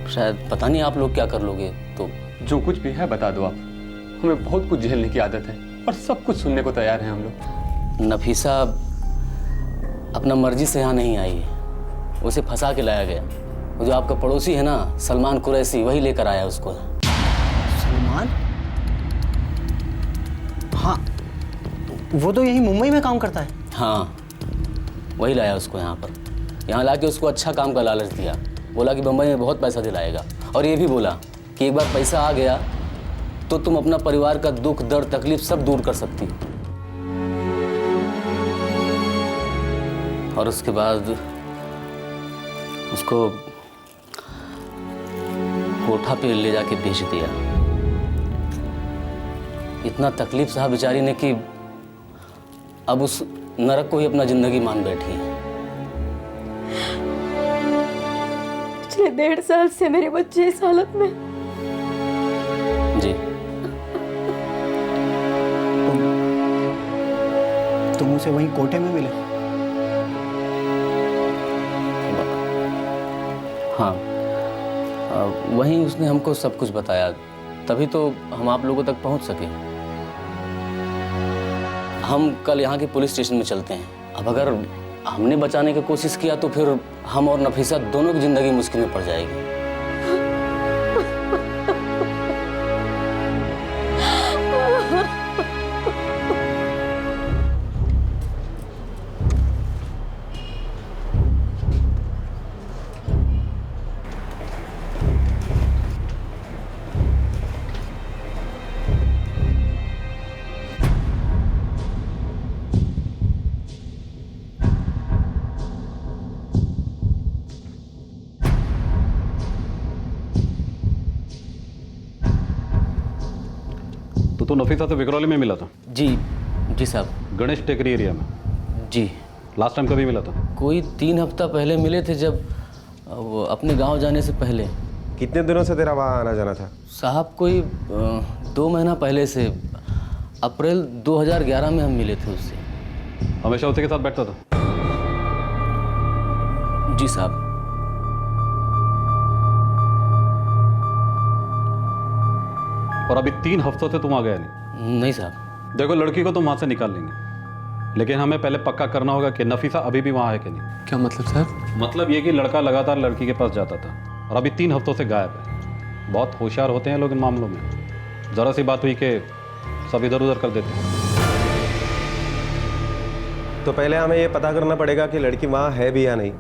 शायद पता नहीं आप लोग क्या कर लोगे, तो जो कुछ भी है बता दो आप। हमें बहुत कुछ झेलने की आदत है और सब कुछ सुनने को तैयार हैं हम लोग। नफीसा अपना मर्जी से यहाँ नहीं आई है, उसे फंसा के लाया गया। वो जो आपका पड़ोसी है ना सलमान कुरैशी, वही लेकर आया उसको। सलमान? हाँ, वो तो यही मुंबई में काम करता है। हाँ, वही लाया उसको यहाँ पर। यहाँ लाके उसको अच्छा काम का लालच दिया, बोला कि बम्बई में बहुत पैसा दिलाएगा, और ये भी बोला कि एक बार पैसा आ गया तो तुम अपना परिवार का दुख दर्द तकलीफ सब दूर कर सकती हो। और उसके बाद उसको कोठा पे ले जाके बेच दिया। इतना तकलीफ सहा बेचारी ने कि अब उस नरक को ही अपना जिंदगी मान बैठी है। पिछले 1.5 साल से मेरे बच्चे इस हालत में। जी, तुम उसे वहीं कोठे में मिले? हाँ, वहीं उसने हमको सब कुछ बताया, तभी तो हम आप लोगों तक पहुंच सके। हम कल यहाँ के पुलिस स्टेशन में चलते हैं। अब अगर हमने बचाने की कोशिश किया तो फिर हम और नफीसा दोनों की जिंदगी मुश्किल में पड़ जाएगी। तो नफीसा से विकरौली में मिला था? जी जी साहब। गणेश टेकरी एरिया में? जी। लास्ट टाइम कभी मिला था? कोई 3 हफ्ता पहले मिले थे, जब वो अपने गांव जाने से पहले। कितने दिनों से तेरा वहाँ आना जाना था? साहब कोई 2 महीना पहले से, अप्रैल 2011 में हम मिले थे उससे। हमेशा उसी के साथ बैठता था? जी साहब। और अभी 3 हफ्तों से तुम आ गया नहीं? नहीं साहब। देखो, लड़की को तुम वहां से निकाल लेंगे, लेकिन हमें पहले पक्का करना होगा कि नफीसा अभी भी वहां है कि नहीं। क्या मतलब सर? मतलब ये कि लड़का लगातार लड़की के पास जाता था और अभी 3 हफ्तों से गायब है। बहुत होशियार होते हैं लोग इन मामलों में। जरा सी बात हुई कि सब इधर उधर कर देते हैं। तो पहले हमें ये पता करना पड़ेगा कि लड़की वहाँ है भी या नहीं।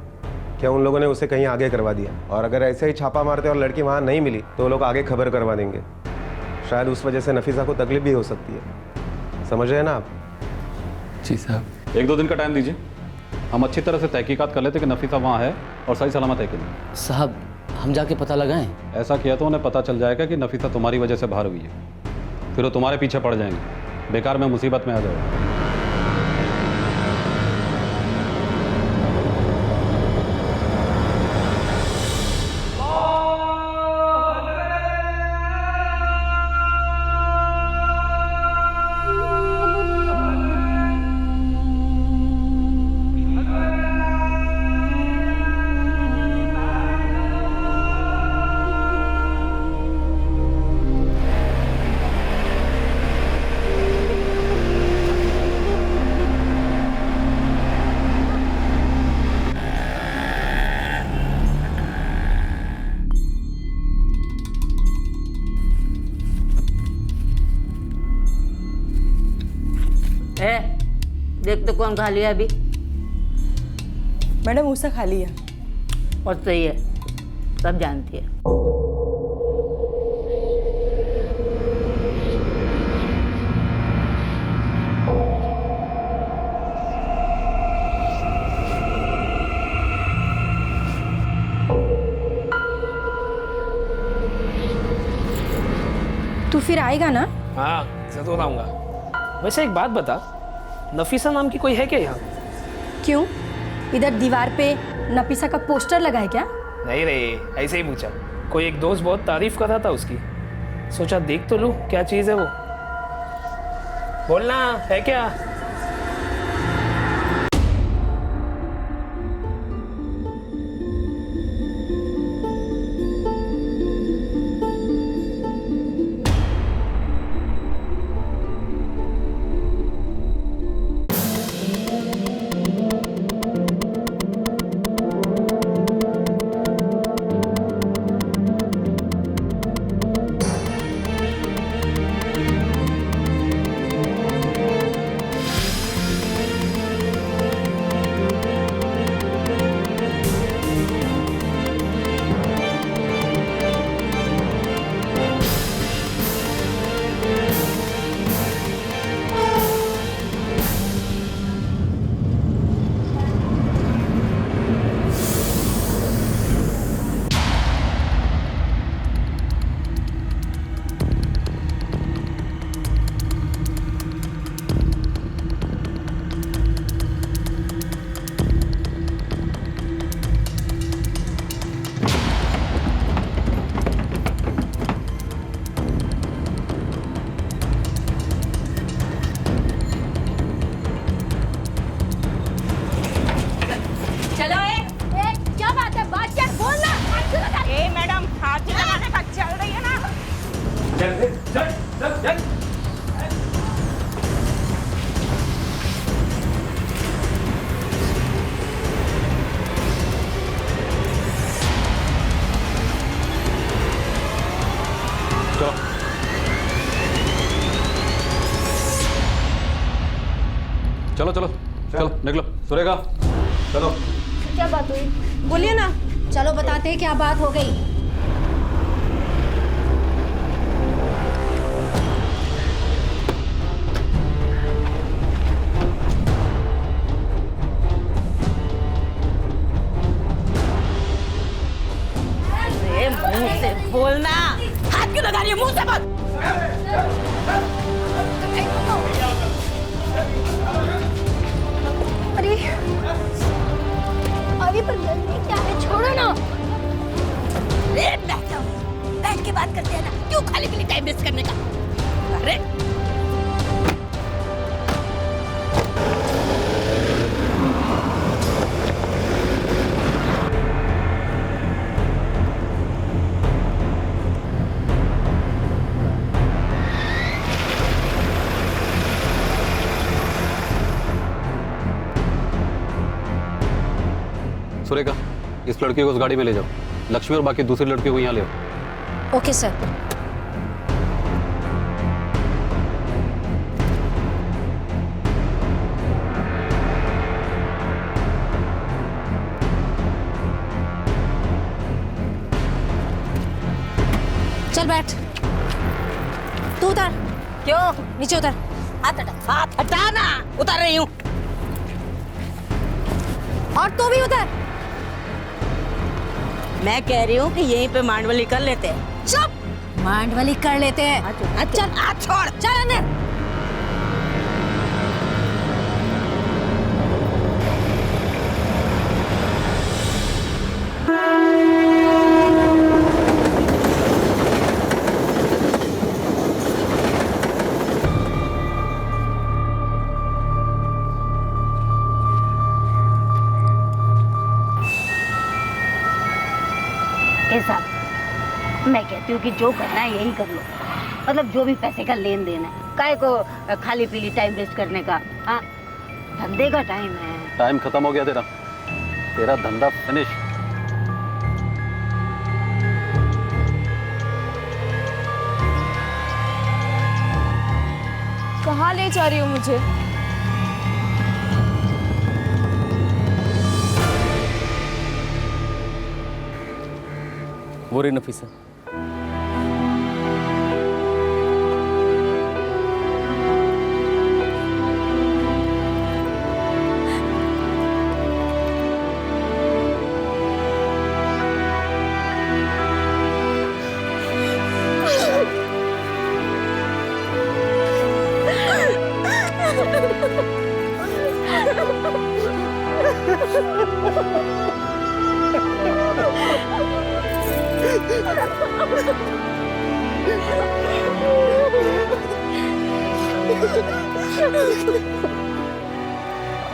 क्या उन लोगों ने उसे कहीं आगे करवा दिया? और अगर ऐसे ही छापा मारते और लड़की वहाँ नहीं मिली तो वो लोग आगे खबर करवा देंगे। शायद उस वजह से नफीसा को तकलीफ भी हो सकती है। समझ रहे हैं ना आप? जी साहब। 1-2 दिन का टाइम दीजिए, हम अच्छी तरह से तहकीकात कर लेते कि नफीसा वहाँ है और सही सलामत है कि नहीं। साहब हम जाके पता लगाएं? ऐसा किया तो उन्हें पता चल जाएगा कि नफीसा तुम्हारी वजह से बाहर हुई है, फिर वो तुम्हारे पीछे पड़ जाएंगे, बेकार में मुसीबत में आ जाओगे। ए, देख तो कौन खा लिया अभी। मैडम उससे खाली है। और सही है, सब जानती है। तू फिर आएगा ना? हाँ जरूर आऊँगा। वैसे एक बात बता, नफीसा नाम की कोई है क्या यहाँ? क्यों, इधर दीवार पे नफीसा का पोस्टर लगा है क्या? नहीं रे, ऐसे ही पूछा। कोई एक दोस्त बहुत तारीफ कर रहा था उसकी, सोचा देख तो लूँ क्या चीज़ है वो। बोलना है क्या? चलो चलो चलो निकलो। सुरेखा चलो। क्या बात हुई? बोलिए ना। चलो बताते हैं क्या बात हो गई। अरे मुंह से बोलना, हाथ क्यों लगा रही है? मुंह से बोल। अरे अरे पर लड़ने क्या है, छोड़ो ना। बैठ के बात करते हैं ना, क्यों खाली के लिए टाइम वेस्ट करने का? अरे सुरेखा, इस लड़की को उस गाड़ी में ले जाओ। लक्ष्मी और बाकी दूसरी लड़कियों को यहाँ ले आओ। Okay sir. चल बैठ। तू उतर। क्यों? नीचे उतर। हाथ हटा ना। उतर रही हूँ। और तू भी उतर। मैं कह रही हूँ कि यहीं पे मांडवली कर लेते हैं। चुप। मांडवली कर लेते हैं। चल छोड़। चल अंदर। मैं कहती हूँ कि जो करना है यही कर लो, मतलब जो भी पैसे का लेन देन है, काहे को खाली पीली टाइम वेस्ट करने का। हाँ, धंधे का टाइम है। टाइम खत्म हो गया तेरा, तेरा धंधा फिनिश। कहाँ ले जा रही हो मुझे? हो रही नफीसा?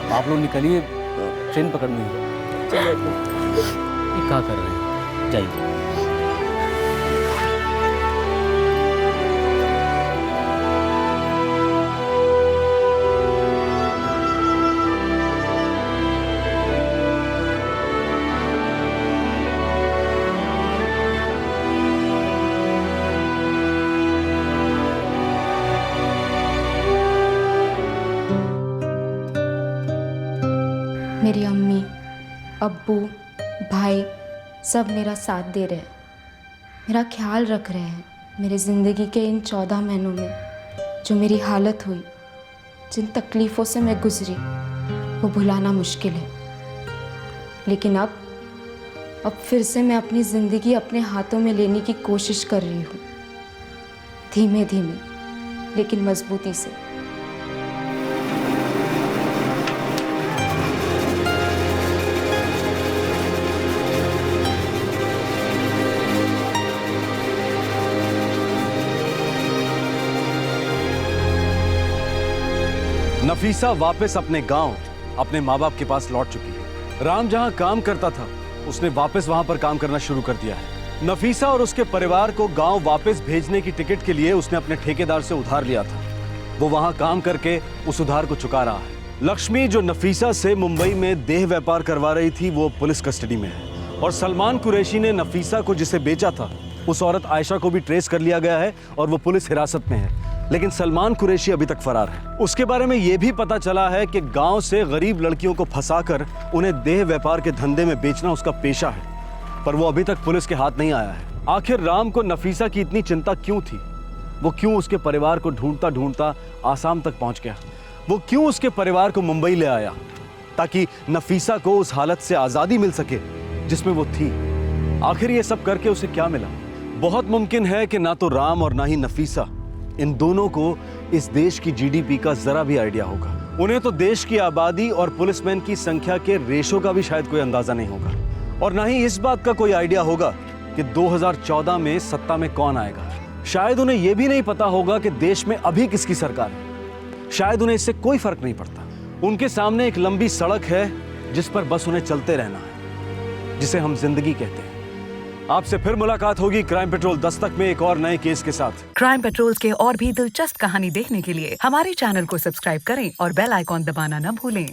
आप लोग निकलिए, ट्रेन पकड़नी है। ये क्या कर रहे हैं? जाइए। मेरी अम्मी, अब्बू, भाई सब मेरा साथ दे रहे हैं, मेरा ख्याल रख रहे हैं। मेरी ज़िंदगी के इन 14 महीनों में जो मेरी हालत हुई, जिन तकलीफ़ों से मैं गुजरी, वो भुलाना मुश्किल है। लेकिन अब फिर से मैं अपनी ज़िंदगी अपने हाथों में लेने की कोशिश कर रही हूँ, धीमे धीमे लेकिन मजबूती से। नफीसा वापस अपने गांव, अपने माँ बाप के पास लौट चुकी है। राम जहां काम करता था, उसने वापस वहां पर काम करना शुरू कर दिया है। नफीसा और उसके परिवार को गांव वापस भेजने की टिकट के लिए उसने अपने ठेकेदार से उधार लिया था। वो वहां काम करके उस उधार को चुका रहा है। लक्ष्मी, जो नफीसा से मुंबई में देह व्यापार करवा रही थी, वो पुलिस कस्टडी में है। और सलमान कुरैशी ने नफीसा को जिसे बेचा था, उस औरत आयशा को भी ट्रेस कर लिया गया है और वो पुलिस हिरासत में है। लेकिन सलमान कुरैशी अभी तक फरार है। उसके बारे में यह भी पता चला है कि गांव से गरीब लड़कियों को फंसाकर उन्हें देह व्यापार के धंधे में बेचना उसका पेशा है, पर वो अभी तक पुलिस के हाथ नहीं आया है। आखिर राम को नफीसा की इतनी चिंता क्यों थी? वो क्यों उसके परिवार को ढूंढता ढूंढता आसाम तक पहुंच गया? वो क्यों उसके परिवार को मुंबई ले आया ताकि नफीसा को उस हालत से आजादी मिल सके जिसमें वो थी? आखिर ये सब करके उसे क्या मिला? बहुत मुमकिन है कि ना तो राम और ना ही नफीसा, इन दोनों को इस देश की जीडीपी का जरा भी आइडिया होगा। उन्हें तो देश की आबादी और पुलिसमैन की संख्या के रेशो का भी शायद कोई अंदाजा नहीं होगा, और ना ही इस बात का कोई आइडिया होगा कि 2014 में सत्ता में कौन आएगा। शायद उन्हें यह भी नहीं पता होगा कि देश में अभी किसकी सरकार है। शायद उन्हें इससे कोई फर्क नहीं पड़ता। उनके सामने एक लंबी सड़क है जिस पर बस उन्हें चलते रहना है, जिसे हम जिंदगी कहते हैं। आपसे फिर मुलाकात होगी क्राइम पेट्रोल दस्तक में एक और नए केस के साथ। क्राइम पेट्रोल के और भी दिलचस्प कहानी देखने के लिए हमारे चैनल को सब्सक्राइब करें और बेल आइकॉन दबाना न भूलें।